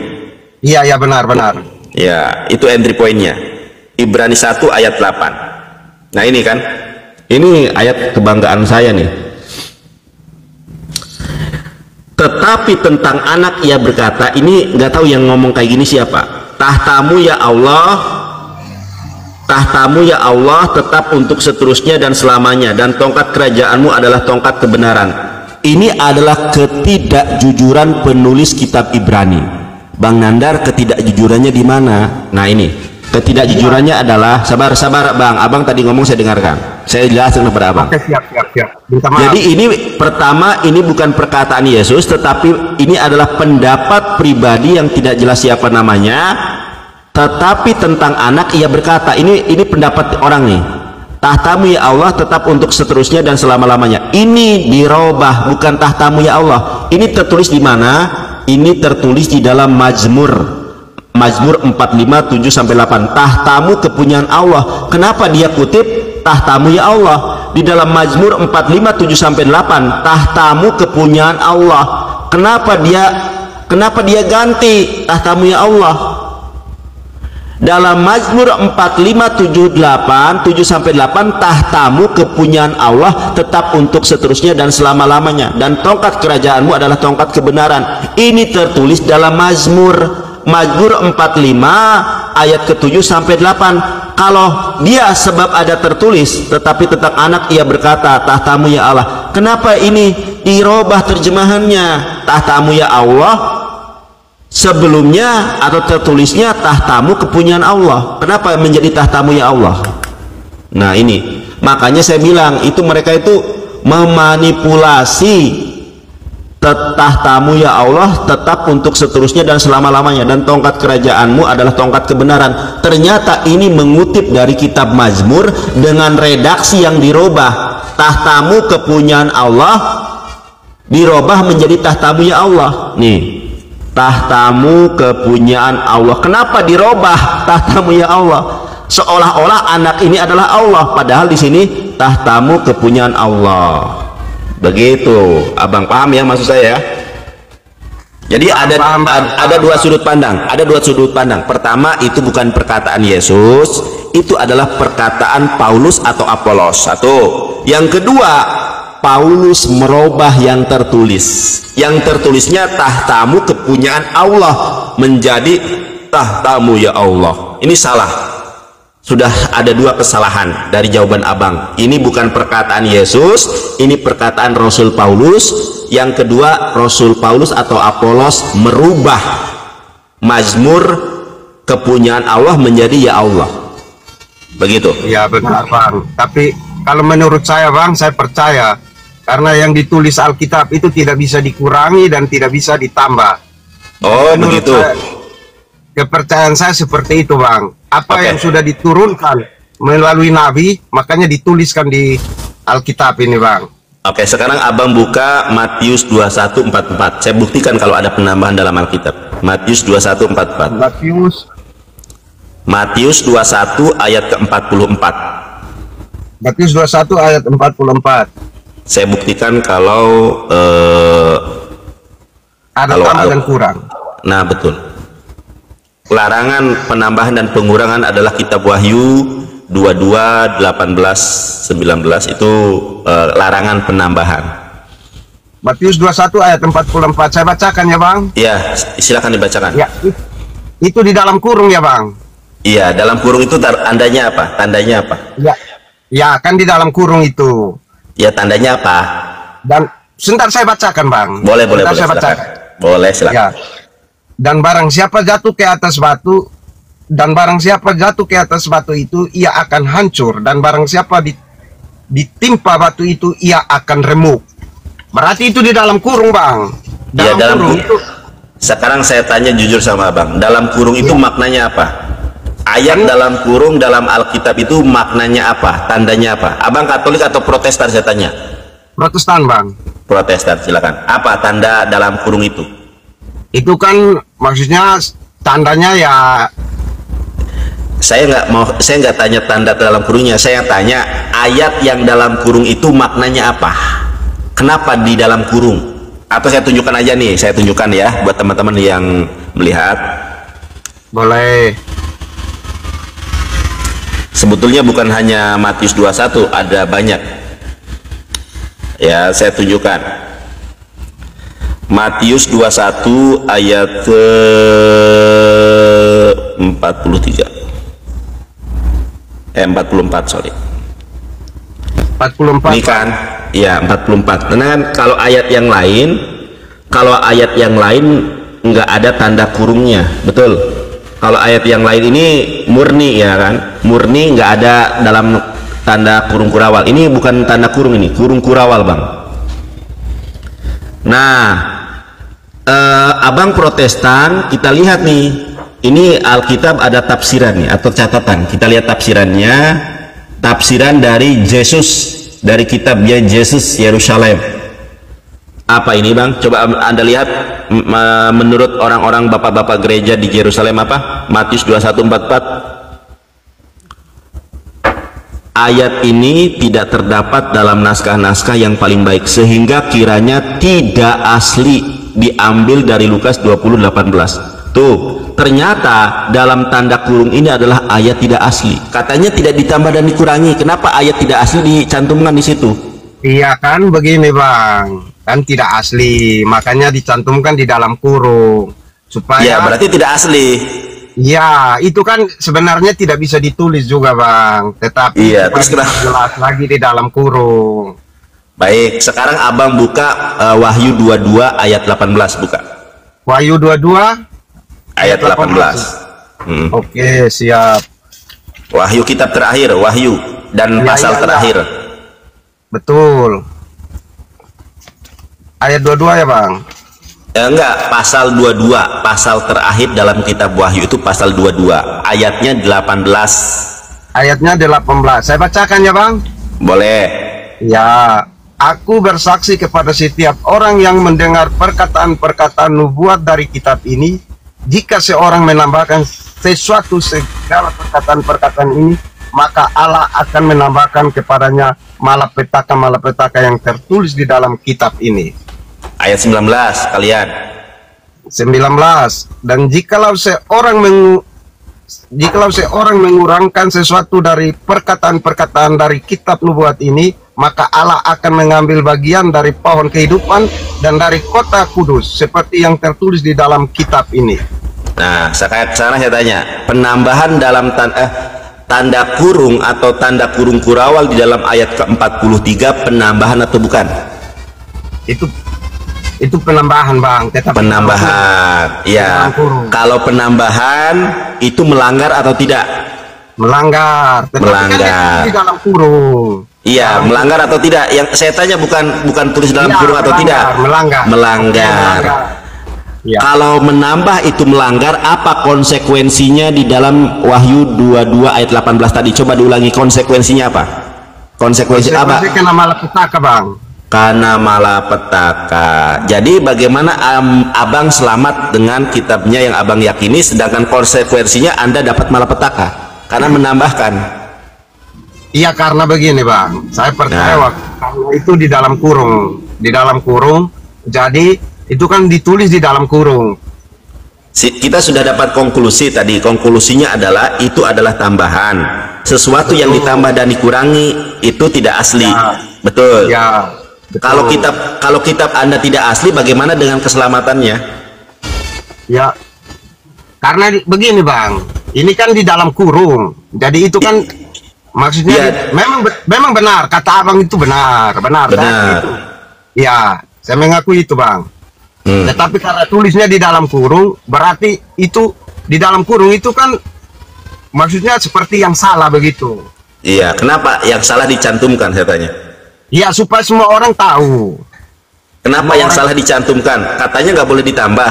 Iya benar. Ya, itu entry pointnya. Ibrani 1 ayat 8. Nah ini kan, ini ayat kebanggaan saya nih. Tetapi tentang anak ia berkata, ini nggak tahu yang ngomong kayak gini siapa. Tahtamu ya Allah tetap untuk seterusnya dan selamanya, dan tongkat kerajaanmu adalah tongkat kebenaran. Ini adalah ketidakjujuran penulis kitab Ibrani. Bang Nandar, ketidakjujurannya di mana? Nah ini ketidakjujurannya adalah, sabar bang, abang tadi ngomong saya dengarkan, saya jelasin kepada abang. Oke, siap. Jadi ini pertama, ini bukan perkataan Yesus, tetapi ini adalah pendapat pribadi yang tidak jelas siapa namanya. Tetapi tentang anak ia berkata, ini pendapat orang nih, tahtamu ya Allah tetap untuk seterusnya dan selama-lamanya. Ini dirubah, bukan tahtamu ya Allah. Ini tertulis di mana? Ini tertulis di dalam Mazmur 45 7 sampai 8. Tahtamu kepunyaan Allah. Kenapa dia kutip tahtamu ya Allah? di dalam Mazmur 45 7 sampai 8, tahtamu kepunyaan Allah. Kenapa dia ganti tahtamu ya Allah? Dalam Mazmur 45 7 sampai 8, tahtamu kepunyaan Allah tetap untuk seterusnya dan selama-lamanya, dan tongkat kerajaanmu adalah tongkat kebenaran. Ini tertulis dalam Mazmur 45 ayat ke-7 sampai 8. Kalau dia sebab ada tertulis tetapi tentang anak ia berkata tahtamu ya Allah. Kenapa ini dirubah terjemahannya? Tahtamu ya Allah, sebelumnya atau tertulisnya tahtamu kepunyaan Allah. Kenapa menjadi tahtamu ya Allah? Nah ini makanya saya bilang itu mereka itu memanipulasi tahtamu ya Allah tetap untuk seterusnya dan selama-lamanya, dan tongkat kerajaanmu adalah tongkat kebenaran. Ternyata ini mengutip dari kitab Mazmur dengan redaksi yang dirubah. Tahtamu kepunyaan Allah dirubah menjadi tahtamu ya Allah. Nih, tahtamu kepunyaan Allah. Kenapa dirubah tahtamu ya Allah? Seolah-olah anak ini adalah Allah, padahal di sini tahtamu kepunyaan Allah. Begitu, abang paham ya maksud saya? Jadi ada dua sudut pandang. Ada dua sudut pandang. Pertama, itu bukan perkataan Yesus, itu adalah perkataan Paulus atau Apolos. Satu. Yang kedua, Paulus merubah yang tertulis. Yang tertulisnya tahtamu kepunyaan Allah menjadi tahtamu ya Allah. Ini salah. Sudah ada dua kesalahan dari jawaban abang. Ini bukan perkataan Yesus, ini perkataan Rasul Paulus. Yang kedua, Rasul Paulus atau Apolos merubah Mazmur kepunyaan Allah menjadi ya Allah. Begitu. Ya benar bang. Tapi kalau menurut saya bang, saya percaya karena yang ditulis Alkitab itu tidak bisa dikurangi dan tidak bisa ditambah. Oh menurut begitu. Kepercayaan saya seperti itu bang. Apa yang sudah diturunkan melalui Nabi, makanya dituliskan di Alkitab ini bang. Oke, sekarang abang buka Matius 21:44. Saya buktikan kalau ada penambahan dalam Alkitab. Matius 21:44. Matius 21 ayat ke-44. Matius 21 ayat 44. Saya buktikan kalau ada kalau tambah dan kurang. Nah betul. Larangan penambahan dan pengurangan adalah kitab Wahyu 22, 18, 19 itu larangan penambahan. Matius 21 ayat 44. Saya bacakan ya bang. Iya, silakan dibacakan. Ya, itu di dalam kurung ya bang. Iya, dalam kurung itu tandanya apa? Tandanya apa? Ya, ya kan di dalam kurung itu. Ya, tandanya apa? Dan sebentar saya bacakan bang. Boleh, boleh, boleh. Saya Silakan. bacakan. Boleh, silakan. Ya. Dan barang siapa jatuh ke atas batu, itu ia akan hancur, dan barang siapa ditimpa batu itu ia akan remuk. Berarti itu di dalam kurung bang. Dalam kurung itu. Sekarang saya tanya jujur sama abang, dalam kurung itu maknanya apa? Ayat dalam kurung dalam Alkitab itu maknanya apa? Tandanya apa? Abang Katolik atau Protestan saya tanya? Protestan bang. Protestan, silakan. Apa tanda dalam kurung itu? Itu kan maksudnya tandanya ya. Saya nggak tanya tanda dalam kurungnya, saya tanya ayat yang dalam kurung itu maknanya apa? Kenapa di dalam kurung? Atau saya tunjukkan aja nih, saya tunjukkan ya buat teman-teman yang melihat. Boleh. Sebetulnya bukan hanya Matius 21, ada banyak. Ya, saya tunjukkan. Matius 21 ayat ke 43. 44, sorry. 44. Ini kan, ya 44. Karena kan kalau ayat yang lain nggak ada tanda kurungnya, betul. Kalau ayat yang lain ini murni ya kan, murni nggak ada dalam tanda kurung kurawal. Ini bukan tanda kurung, ini kurung kurawal bang. Nah, abang Protestan, kita lihat nih, ini Alkitab ada tafsiran nih atau catatan. Kita lihat tafsirannya, tafsiran dari Yesus, dari kitabnya Yesus Yerusalem. Apa ini bang? Coba anda lihat menurut orang-orang bapak-bapak gereja di Yerusalem apa? Matius 21:44. ayat ini tidak terdapat dalam naskah-naskah yang paling baik, sehingga kiranya tidak asli diambil dari Lukas 20:18. Tuh, ternyata dalam tanda kurung ini adalah ayat tidak asli. Katanya tidak ditambah dan dikurangi. Kenapa ayat tidak asli dicantumkan di situ? Iya kan begini bang, kan tidak asli, makanya dicantumkan di dalam kurung supaya. Ya, berarti tidak asli. Ya, itu kan sebenarnya tidak bisa ditulis juga bang, tetapi Iya, terus jelas lagi di dalam kurung. Baik, sekarang abang buka Wahyu 22 ayat 18, buka. Wahyu 22 Ayat 18. Oke, siap. Wahyu kitab terakhir, Wahyu dan Ya, pasal ya, ya. terakhir. Betul. Ayat 22 ya bang? Enggak, pasal 22, pasal terakhir dalam kitab Wahyu itu pasal 22, ayatnya 18. Ayatnya 18. Saya bacakan ya bang? Boleh. Ya, aku bersaksi kepada setiap orang yang mendengar perkataan-perkataan nubuat dari kitab ini, jika seorang menambahkan sesuatu segala perkataan-perkataan ini, maka Allah akan menambahkan kepadanya malapetaka-malapetaka yang tertulis di dalam kitab ini. Ayat 19 kalian. 19. Dan jikalau seorang mengurangkan sesuatu dari perkataan-perkataan dari kitab nubuat ini, maka Allah akan mengambil bagian dari pohon kehidupan dan dari kota kudus seperti yang tertulis di dalam kitab ini. Nah, sekarang saya tanya, penambahan dalam tanda kurung atau tanda kurung kurawal di dalam ayat ke-43 penambahan atau bukan? Itu penambahan bang, tetapi Penambahan. Ya. Kalau penambahan itu melanggar atau tidak? melanggar, tetapi Melanggar. kan itu di dalam kurung. Iya, melanggar atau tidak? Yang saya tanya bukan tulis dalam Iya, kurung atau tidak? melanggar. Melanggar. Ya. Kalau menambah itu melanggar, apa konsekuensinya di dalam Wahyu 22 ayat 18 tadi? Coba diulangi, konsekuensinya apa? Konsekuensi apa? Kena malapetaka bang. Karena malapetaka. Jadi bagaimana abang selamat dengan kitabnya yang abang yakini, sedangkan konsekuensinya Anda dapat malapetaka karena menambahkan. Iya, karena begini bang, saya percaya karena itu di dalam kurung, jadi itu kan ditulis di dalam kurung. Kita sudah dapat konklusi tadi. Konklusinya adalah itu adalah tambahan. Sesuatu yang ditambah dan dikurangi itu tidak asli. Ya. Betul. Ya. Betul. Kalau kitab Anda tidak asli, bagaimana dengan keselamatannya? Ya, karena begini bang, ini kan di dalam kurung, jadi itu kan maksudnya Ya. memang benar kata abang itu benar. Itu. Ya, saya mengakui itu bang. Tetapi karena tulisnya di dalam kurung, berarti itu di dalam kurung itu kan maksudnya seperti yang salah begitu. Iya. Kenapa yang salah dicantumkan? Saya tanya. Ya, supaya semua orang tahu. Kenapa yang salah dicantumkan? Katanya nggak boleh ditambah.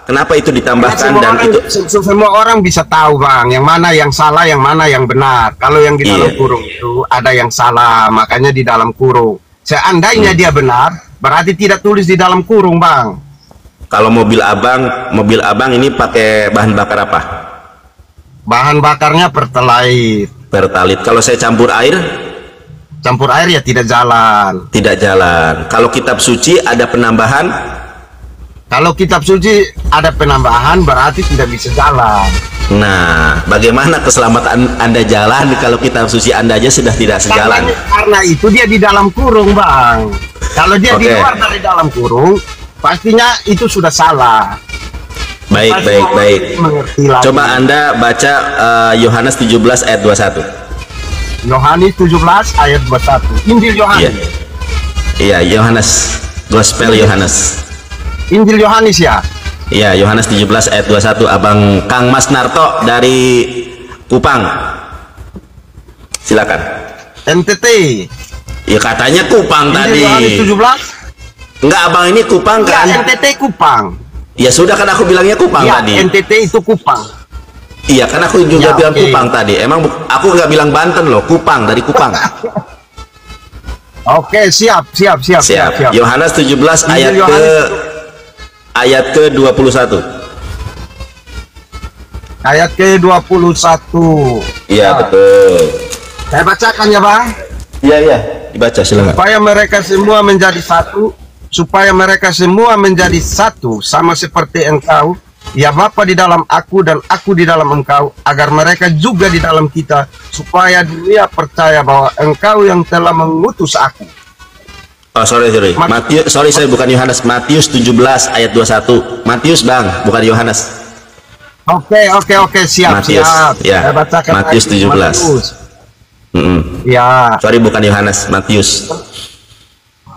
Kenapa itu ditambahkan Semua dan orang, itu? semua orang bisa tahu bang, yang mana yang salah, yang mana yang benar. Kalau yang di dalam Iya. kurung itu ada yang salah, makanya di dalam kurung. Seandainya dia benar, berarti tidak tulis di dalam kurung bang. Kalau mobil abang ini pakai bahan bakar apa? Bahan bakarnya pertalite. Pertalite. Kalau saya campur air, Campur air ya tidak jalan. tidak jalan. Kalau kitab suci ada penambahan, Kalau kitab suci ada penambahan, berarti tidak bisa jalan. nah bagaimana keselamatan Anda jalan kalau kitab suci Anda aja sudah tidak sejalan? Karena itu dia di dalam kurung bang. Kalau dia di Oke. luar dari dalam kurung, pastinya itu sudah salah. Baik. Mengerti lagi. Coba Anda baca Yohanes 17 ayat 21. Yohanes 17 ayat 21. Injil Yohanes. Iya, Yohanes. Gospel Yohanes. Injil Yohanes ya. Iya, Yohanes 17 ayat 21. Abang Kang Mas Narto dari Kupang. Silakan. NTT. Ya katanya Kupang Injil tadi. Yohanes 17. Enggak, abang ini Kupang Ya, kan? NTT Kupang. Ya sudah kan aku bilangnya Kupang Ya, tadi. NTT itu Kupang. Iya, kan aku juga Ya, bilang oke. Kupang tadi. Emang aku nggak bilang Banten loh, Kupang, dari Kupang. Oke, siap. Siap. Yohanes 17 ayat Injil ayat ke-21. Ayat ke-21. Iya, betul. Saya bacakan ya Bang. Iya, iya, dibaca silakan. Supaya mereka semua menjadi satu, supaya mereka semua menjadi satu, sama seperti Engkau, ya Bapa, di dalam aku dan aku di dalam Engkau, agar mereka juga di dalam kita, supaya dunia percaya bahwa Engkau yang telah mengutus aku. Oh, sorry. Matius, sorry, saya bukan Yohanes. Matius 17 ayat 21. Matius, Bang, bukan Yohanes. Oke, siap, Matius, siap. ya. Saya bacakan Matius lagi. 17. Matius. Ya. Sorry, bukan Yohanes, Matius.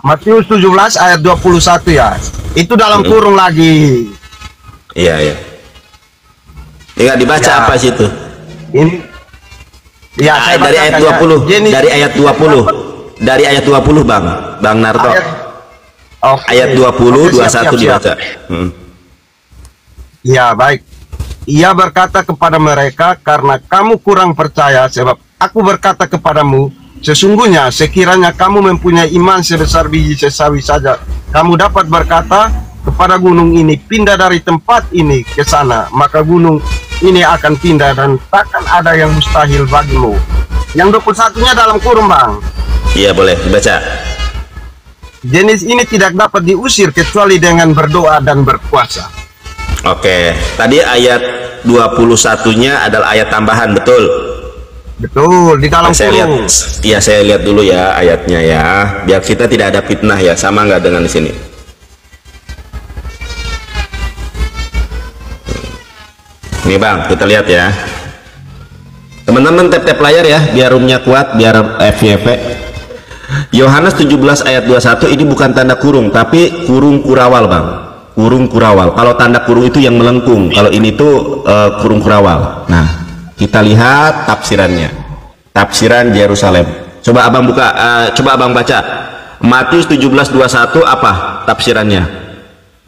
Matius 17 ayat 21 ya. Itu dalam kurung lagi. Iya. Tinggal dibaca Ya. apa situ? Ini ya, saya Dari bacakan ayat ya. 20. Jenis- Dari ayat 20. Dari ayat 20, Bang Narto. Oke. Ayat 20, Oke, 21 siap. dibaca. Ya, baik. Ia berkata kepada mereka, karena kamu kurang percaya, sebab aku berkata kepadamu, sesungguhnya sekiranya kamu mempunyai iman sebesar biji sesawi saja, kamu dapat berkata kepada gunung ini, pindah dari tempat ini ke sana, maka gunung ini akan pindah dan takkan ada yang mustahil bagimu. Yang 21-nya dalam kurung, Bang. Iya, boleh dibaca. Jenis ini tidak dapat diusir kecuali dengan berdoa dan berpuasa. Oke, tadi ayat 21-nya adalah ayat tambahan, betul? Betul, di dalam Saya lihat, kurung. ya saya lihat dulu ya ayatnya ya, biar kita tidak ada fitnah ya, sama nggak dengan di sini? Ini Bang, kita lihat ya. Teman-teman tap-tap layar ya, biar roomnya kuat, biar FYP. Yohanes 17 ayat 21 ini bukan tanda kurung, tapi kurung kurawal, Bang. Kurung kurawal. Kalau tanda kurung itu yang melengkung, kalau ini tuh kurung kurawal. Nah, kita lihat tafsirannya. Tafsiran Yerusalem. Coba Abang buka, coba Abang baca. Matius 17:21 apa tafsirannya?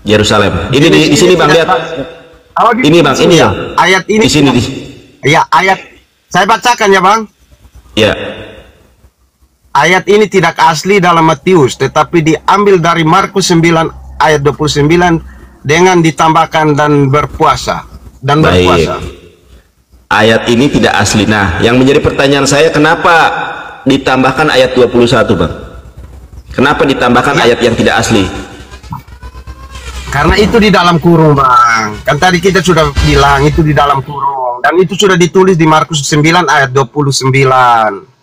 Yerusalem. Ini di sini Bang, lihat. Ini Bang, ini ya. Ayat ini Di sini di. Ya, ayat saya bacakan ya, Bang. Ya. Ayat ini tidak asli dalam Matius, tetapi diambil dari Markus 9 ayat 29 dengan ditambahkan dan berpuasa dan Baik. berpuasa. Ayat ini tidak asli. Nah, yang menjadi pertanyaan saya, kenapa ditambahkan ayat 21, Bang? Kenapa ditambahkan ayat yang tidak asli? Karena itu di dalam kurung, Bang. Kan tadi kita sudah bilang itu di dalam kurung, dan itu sudah ditulis di Markus 9 ayat 29.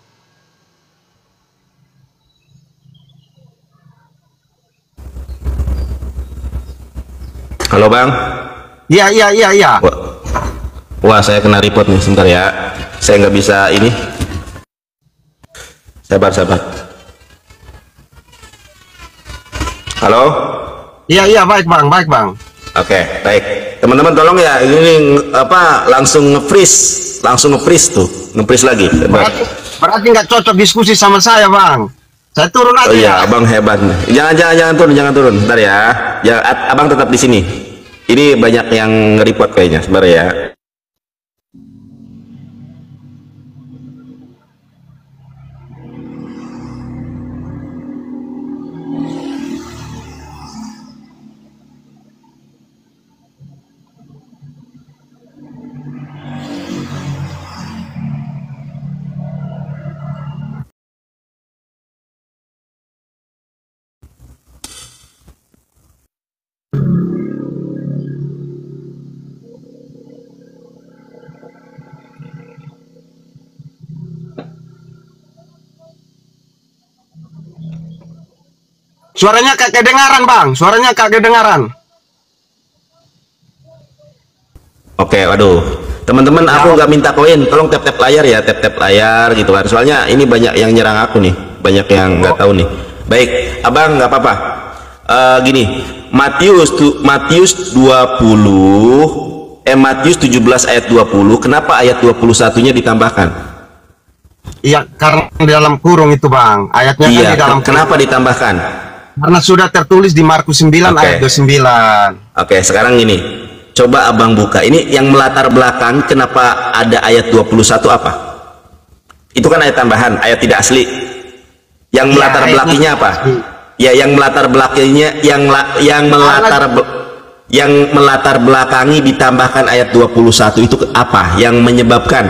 Halo Bang. Iya. Wah, saya kena report nih, sebentar ya. Saya nggak bisa ini. Sabar. Halo. Iya, baik Bang. Oke, baik. Teman-teman tolong ya, ini apa langsung nge-freeze tuh, nge-freeze lagi. Berarti nggak cocok diskusi sama saya, Bang. Saya turun aja. Oh iya, ya. Abang hebat. Jangan turun. Bentar ya. Ya, Abang tetap di sini. Ini banyak yang nge-report kayaknya. Sebentar ya. Suaranya kagak kedengaran, Bang. Suaranya kagak kedengaran. Oke, waduh. Teman-teman, aku nggak minta koin. Tolong tap-tap layar ya, tap-tap layar gitu kan. Soalnya ini banyak yang nyerang aku nih. Banyak yang nggak tahu nih. Baik, Abang nggak apa-apa. Gini, Matius 17 ayat 20. Kenapa ayat 21-nya ditambahkan? Iya, karena di dalam kurung itu, Bang. Ayatnya kan Iya, di dalam kenapa kurung. ditambahkan? Karena sudah tertulis di Markus 9 Oke. ayat 29. Oke, sekarang ini. Coba Abang buka. Ini yang melatar belakang kenapa ada ayat 21 apa? Itu kan ayat tambahan, ayat tidak asli. Yang Iya, melatar ayatnya belakangnya apa? asli. Ya, yang melatar belakangnya yang melatar belakangi ditambahkan ayat 21 itu apa? Yang menyebabkan?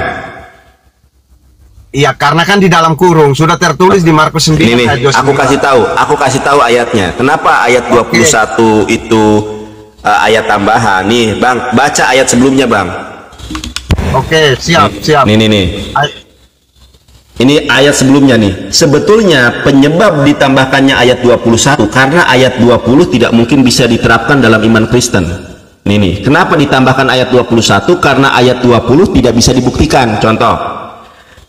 Iya, karena kan di dalam kurung sudah tertulis di Markus 9 Ini nih, ayat 29. aku kasih tahu ayatnya. Kenapa ayat 21 itu ayat tambahan? Nih, Bang, baca ayat sebelumnya, Bang. Oke, siap. Nih. Ini ayat sebelumnya nih. Sebetulnya penyebab ditambahkannya ayat 21 karena ayat 20 tidak mungkin bisa diterapkan dalam iman Kristen. Nih, kenapa ditambahkan ayat 21? Karena ayat 20 tidak bisa dibuktikan. Contoh,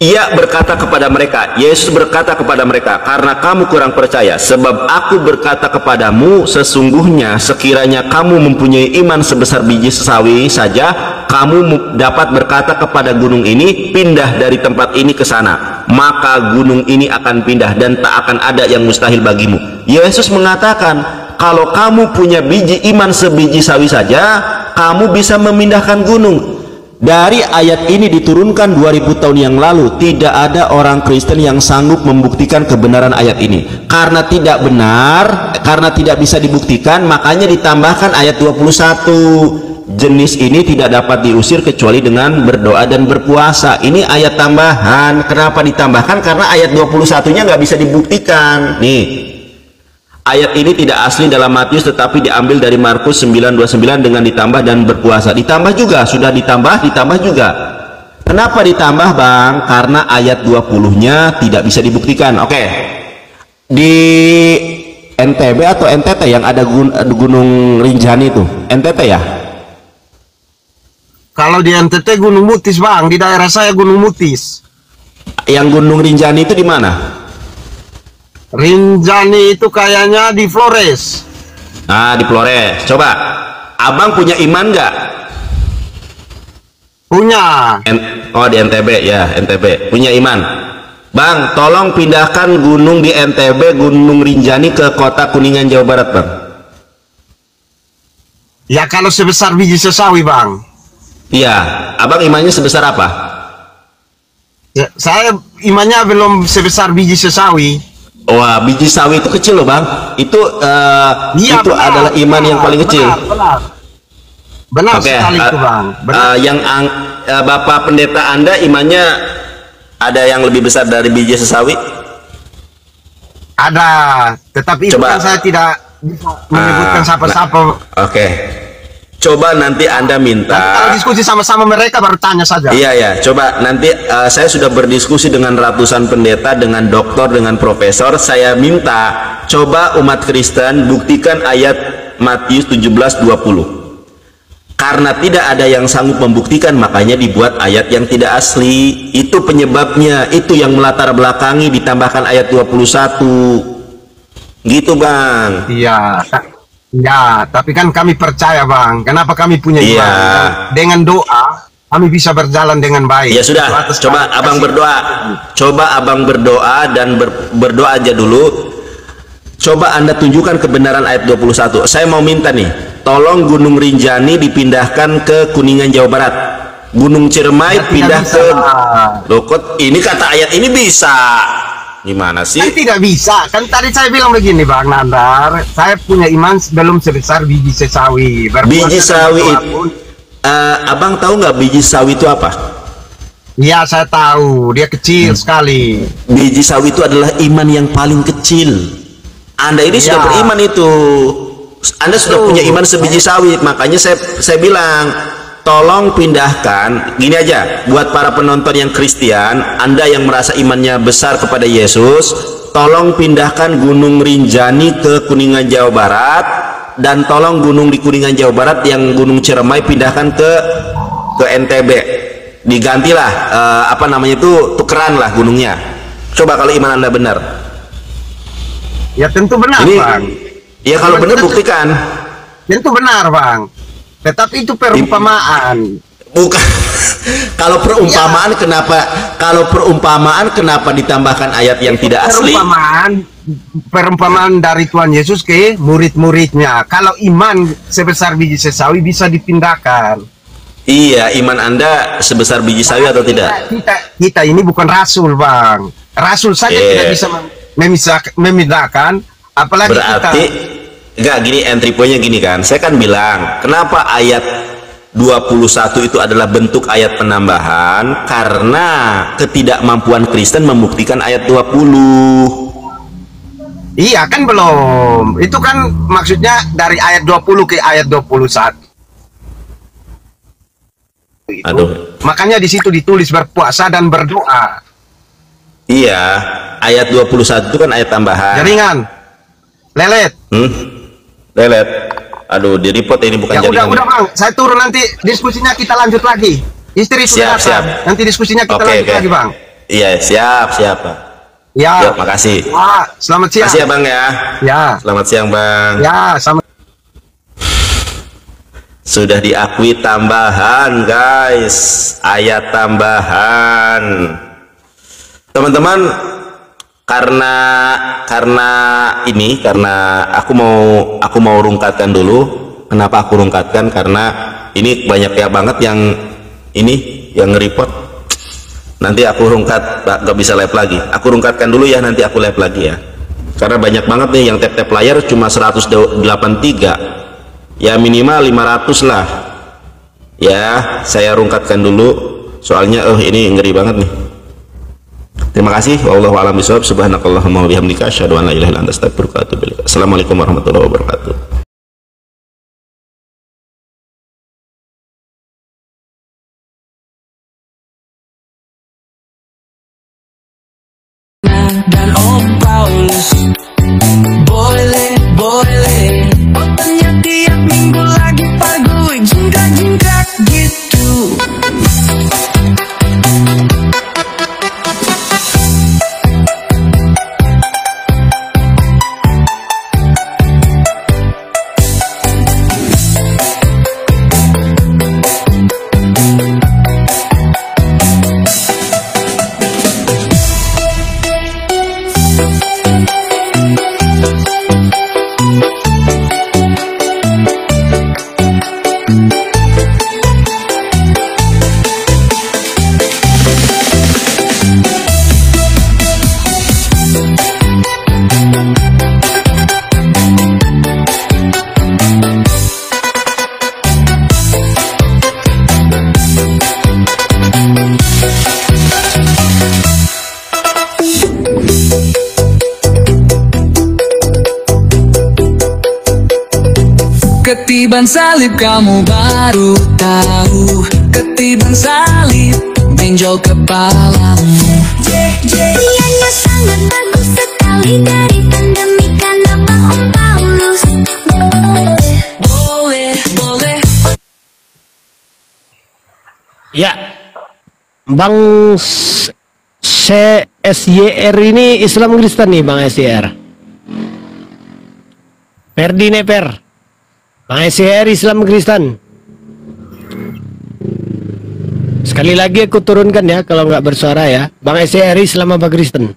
ia berkata kepada mereka, Yesus berkata kepada mereka, karena kamu kurang percaya, sebab aku berkata kepadamu, sesungguhnya sekiranya kamu mempunyai iman sebesar biji sawi saja, kamu dapat berkata kepada gunung ini, pindah dari tempat ini ke sana, maka gunung ini akan pindah dan tak akan ada yang mustahil bagimu. Yesus mengatakan, kalau kamu punya biji iman sebiji sawi saja, kamu bisa memindahkan gunung. Dari ayat ini diturunkan 2000 tahun yang lalu, tidak ada orang Kristen yang sanggup membuktikan kebenaran ayat ini. Karena tidak benar, karena tidak bisa dibuktikan, makanya ditambahkan ayat 21. Jenis ini tidak dapat diusir kecuali dengan berdoa dan berpuasa. Ini ayat tambahan. Kenapa ditambahkan? Karena ayat 21-nya nggak bisa dibuktikan. Nih, ayat ini tidak asli dalam Matius tetapi diambil dari Markus 9:29 dengan ditambah dan berpuasa. Ditambah juga, sudah ditambah juga. Kenapa ditambah, Bang? Karena ayat 20-nya tidak bisa dibuktikan. Oke. Di NTB atau NTT yang ada Gunung Rinjani itu? NTT ya? Kalau di NTT Gunung Mutis, Bang. Di daerah saya Gunung Mutis. Yang Gunung Rinjani itu di mana? Rinjani itu kayaknya di Flores. Nah, di Flores. Coba, Abang punya iman nggak? Punya. Oh, di NTB ya, NTB. Punya iman. Bang, tolong pindahkan gunung di NTB, Gunung Rinjani ke kota Kuningan, Jawa Barat, Bang. Ya kalau sebesar biji sesawi, Bang. Iya, Abang imannya sebesar apa? Ya, saya imannya belum sebesar biji sesawi. Wah, biji sawi itu kecil loh, Bang. Itu Iya, itu benar, adalah iman yang paling kecil. Benar Oke, sekali itu, Bang. Bapak pendeta Anda imannya ada yang lebih besar dari biji sesawi? Ada, tetapi itu Coba. kan saya tidak bisa menyebutkan siapa-siapa. Oke. Coba nanti Anda minta. Kalau diskusi sama-sama mereka baru tanya saja. Iya ya, coba nanti saya sudah berdiskusi dengan ratusan pendeta, dengan doktor, dengan profesor. Saya minta coba umat Kristen buktikan ayat Matius 17:20. Karena tidak ada yang sanggup membuktikan, makanya dibuat ayat yang tidak asli. Itu penyebabnya, itu yang melatar belakangi ditambahkan ayat 21. Gitu, Bang. Iya. Ya, tapi kan kami percaya, Bang. Kenapa kami punya iman? Iya. Dengan doa kami bisa berjalan dengan baik. Ya sudah, Itu atas coba kami Abang kasih. berdoa. Coba Abang berdoa dan berdoa aja dulu. Coba Anda tunjukkan kebenaran ayat 21. Saya mau minta nih, tolong Gunung Rinjani dipindahkan ke Kuningan, Jawa Barat. Gunung Ciremai Ya, pindah tidak ke bisa. Loh, kok ini kata ayat ini bisa. Gimana sih? Kan tidak bisa. Kan tadi saya bilang begini, Bang Nandar. Saya punya iman belum sebesar biji sesawi. Berpuasa Biji dan sawi berdoa itu, pun. Abang tahu nggak biji sawi itu apa? Ya, saya tahu. Dia kecil sekali. Biji sawi itu adalah iman yang paling kecil. Anda ini sudah Ya. beriman itu. Anda sudah punya iman sebiji sawi. Makanya saya bilang, tolong pindahkan. Gini aja, buat para penonton yang Kristen, Anda yang merasa imannya besar kepada Yesus, tolong pindahkan Gunung Rinjani ke Kuningan, Jawa Barat, dan tolong gunung di Kuningan, Jawa Barat yang Gunung Ciremai pindahkan ke NTB. Digantilah apa namanya itu, tukeran lah gunungnya. Coba kalau iman Anda benar. Ya tentu benar, Ini, Bang. ya kalau benar buktikan. Tentu benar, Bang. Tetapi itu perumpamaan. Bukan. Kalau perumpamaan kenapa ditambahkan ayat yang tidak asli? Perumpamaan dari Tuhan Yesus ke murid-muridnya. Kalau iman sebesar biji sesawi bisa dipindahkan. Iya, iman Anda sebesar biji sawi atau tidak? Kita ini bukan rasul, Bang. Rasul saja tidak bisa memindahkan, apalagi Berarti kita. enggak, gini entry point-nya gini kan. Saya kan bilang, kenapa ayat 21 itu adalah bentuk ayat penambahan karena ketidakmampuan Kristen membuktikan ayat 20. Iya kan belum. Itu kan maksudnya dari ayat 20 ke ayat 21. Itu. Aduh. Makanya di situ ditulis berpuasa dan berdoa. Iya, ayat 21 itu kan ayat tambahan. Jaringan. Lelet. Lelet. Aduh, di report ini bukan Ya jaringan. udah Bang, saya turun nanti diskusinya kita lanjut lagi. Istri sudah datang. Nanti diskusinya kita lanjut lagi Bang. Iya, siap Pak. Ya. Yuk, makasih. Wah, selamat siang. Makasih ya Bang ya. Ya. Selamat siang Bang. Ya, sama. Sudah diakui tambahan guys, ayat tambahan. Teman-teman, karena aku mau rungkatkan dulu. Kenapa aku rungkatkan? Karena ini banyak ya banget yang nge-report. Nanti aku rungkat, gak bisa live lagi. Aku rungkatkan dulu ya, nanti aku live lagi ya. Karena banyak banget nih yang tap layar cuma 183. Ya minimal 500 lah. Ya, saya rungkatkan dulu. Soalnya ini ngeri banget nih. Terima kasih. Wallahu a'lam bishawab. Subhanakallahumma wa bihamdika asyhadu an la ilaha illa anta astaghfiruka wa atubu ilaik. Assalamualaikum warahmatullahi wabarakatuh. Dan Om Paulus boleh otaknya tiap minggu lagi pagi jingkrak gitu. Ketiban salib kamu baru tahu, ketiban salib benjol kepalamu. Jadiannya sangat bagus sekali dari pandemikan Abang Om Paulus. Boleh. Ya, Bang SYR ini Islam Kristen nih Bang SYR. Ferdi Neper, Bang SYR Islam Kristen. Sekali lagi aku turunkan ya kalau nggak bersuara ya. Bang SYR Islam apa Kristen?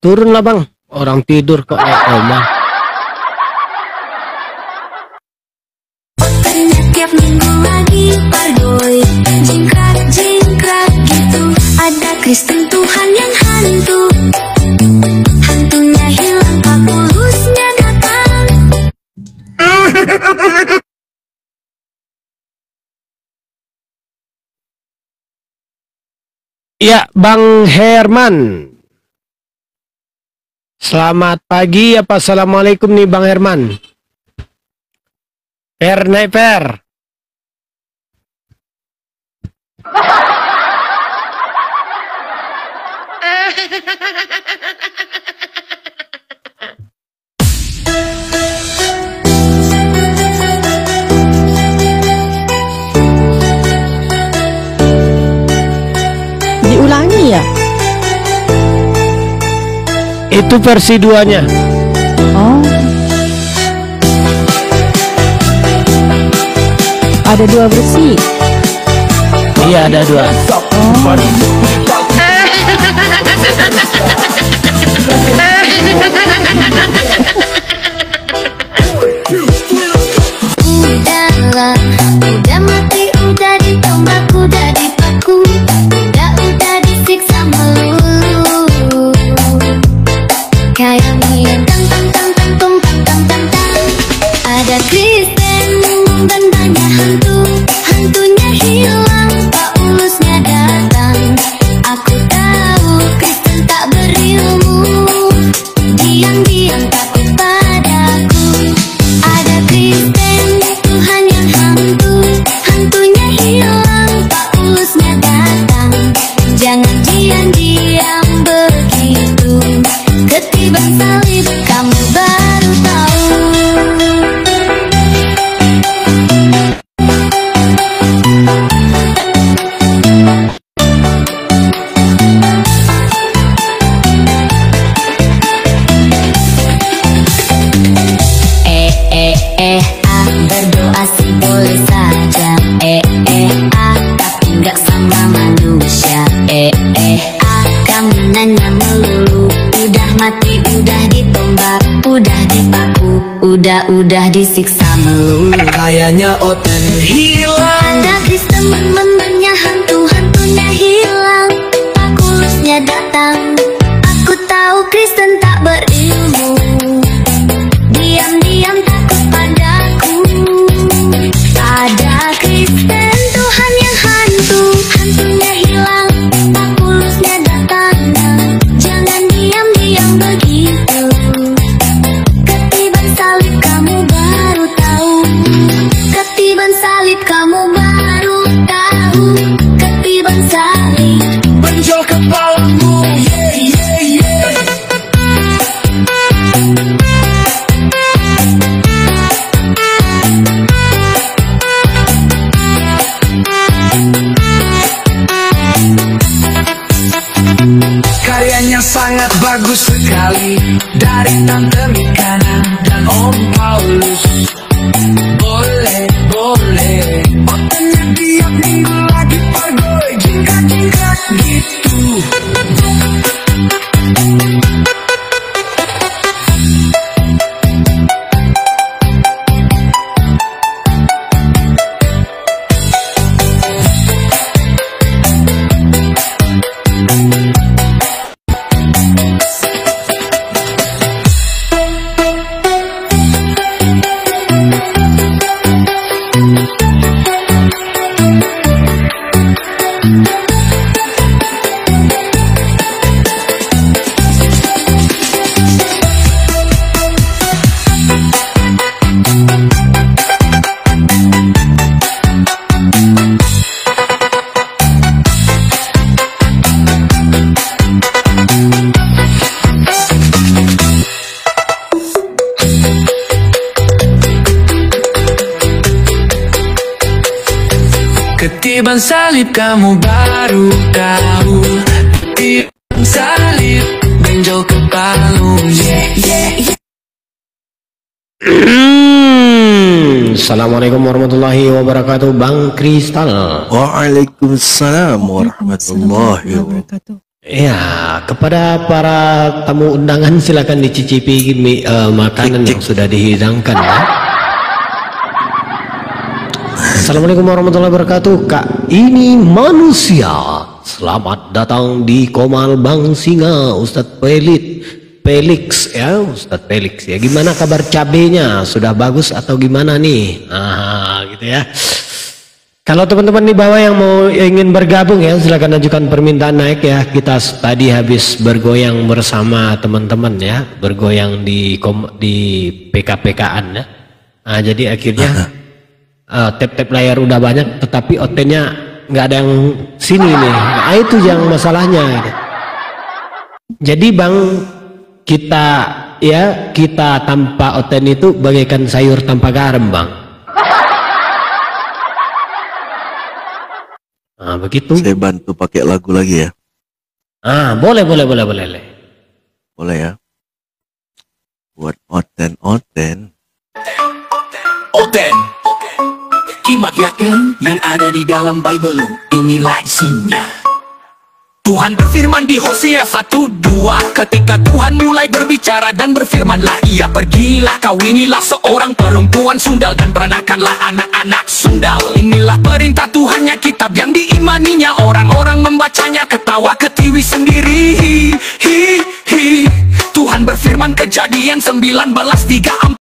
Turunlah Bang, orang tidur kok omah. Tiap minggu lagi pargoy jingkrak gitu. Ada Kristen Tuhan yang hantu, hantunya hilang Pak Paulusnya datang. Ya Bang Herman, selamat pagi apa assalamualaikum nih Bang Herman. Per. Diulangi ya? Itu versi 2-nya. Oh. Ada 2 versi. Iya, ada 2. Udahlah, udah mati, udah ditombak, udah dipaku, udah disiksa melulu. Kayak tang. Ada Kristus udah disiksa melulu. Kayaknya Oten hilang. Ada Kristen temennya, hantu-hantunya hilang. Pakulusnya datang. Aku tahu Kristen tak berilmu. Diam-diam takut padaku. Ada Kristen Tuhan yang hantu, hantunya hilang. Pakulusnya datang. Jangan diam-diam begitu. Ketiban salib kamu baru tahu. Ketiban salib kamu baru tahu. Ketiban salib Benjol kepalamu. Yeah, yeah, yeah. Karyanya sangat bagus sekali dari Tante Mikana dan Om Paulus. Boleh, boleh. Otaknya tiap minggu lagi pergoy, jingkat-jingkat gitu. Ketiban salib kamu baru tahu. Ketiban salib benjol kepalamu. Yeah, yeah, yeah. Assalamualaikum warahmatullahi wabarakatuh, Bang Kristal. Waalaikumsalam warahmatullahi wabarakatuh. Ya, kepada para tamu undangan silakan dicicipi makanan yang sudah dihidangkan ya. Assalamualaikum warahmatullahi wabarakatuh. Kak, ini manusia. Selamat datang di Komal Bang Singa, Ustadz Felix ya, Ustadz Felix ya. Gimana kabar cabenya? Sudah bagus atau gimana nih? Nah, gitu ya. Kalau teman-teman di bawah yang ingin bergabung ya, silakan ajukan permintaan naik ya. Kita tadi habis bergoyang bersama teman-teman ya, bergoyang di PK-PK-an ya. Nah, jadi akhirnya tap-tap layar udah banyak, tetapi OT-nya nggak ada yang sini nih. Nah, itu yang masalahnya. Jadi Bang, kita tanpa OT itu bagaikan sayur tanpa garam, Bang. Nah, begitu. Saya bantu pakai lagu lagi ya. Boleh. Boleh ya. Buat Oten. Kimat yakin yang ada di dalam Bible, inilah isinya. Tuhan berfirman di Hosea 1:2, ketika Tuhan mulai berbicara dan berfirmanlah ia, pergilah kawinilah seorang perempuan sundal dan peranakanlah anak-anak sundal. Inilah perintah Tuhan, kitab yang diimaninya, orang-orang membacanya ketawa ketiwi sendiri. Tuhan berfirman, Kejadian 19:3-4,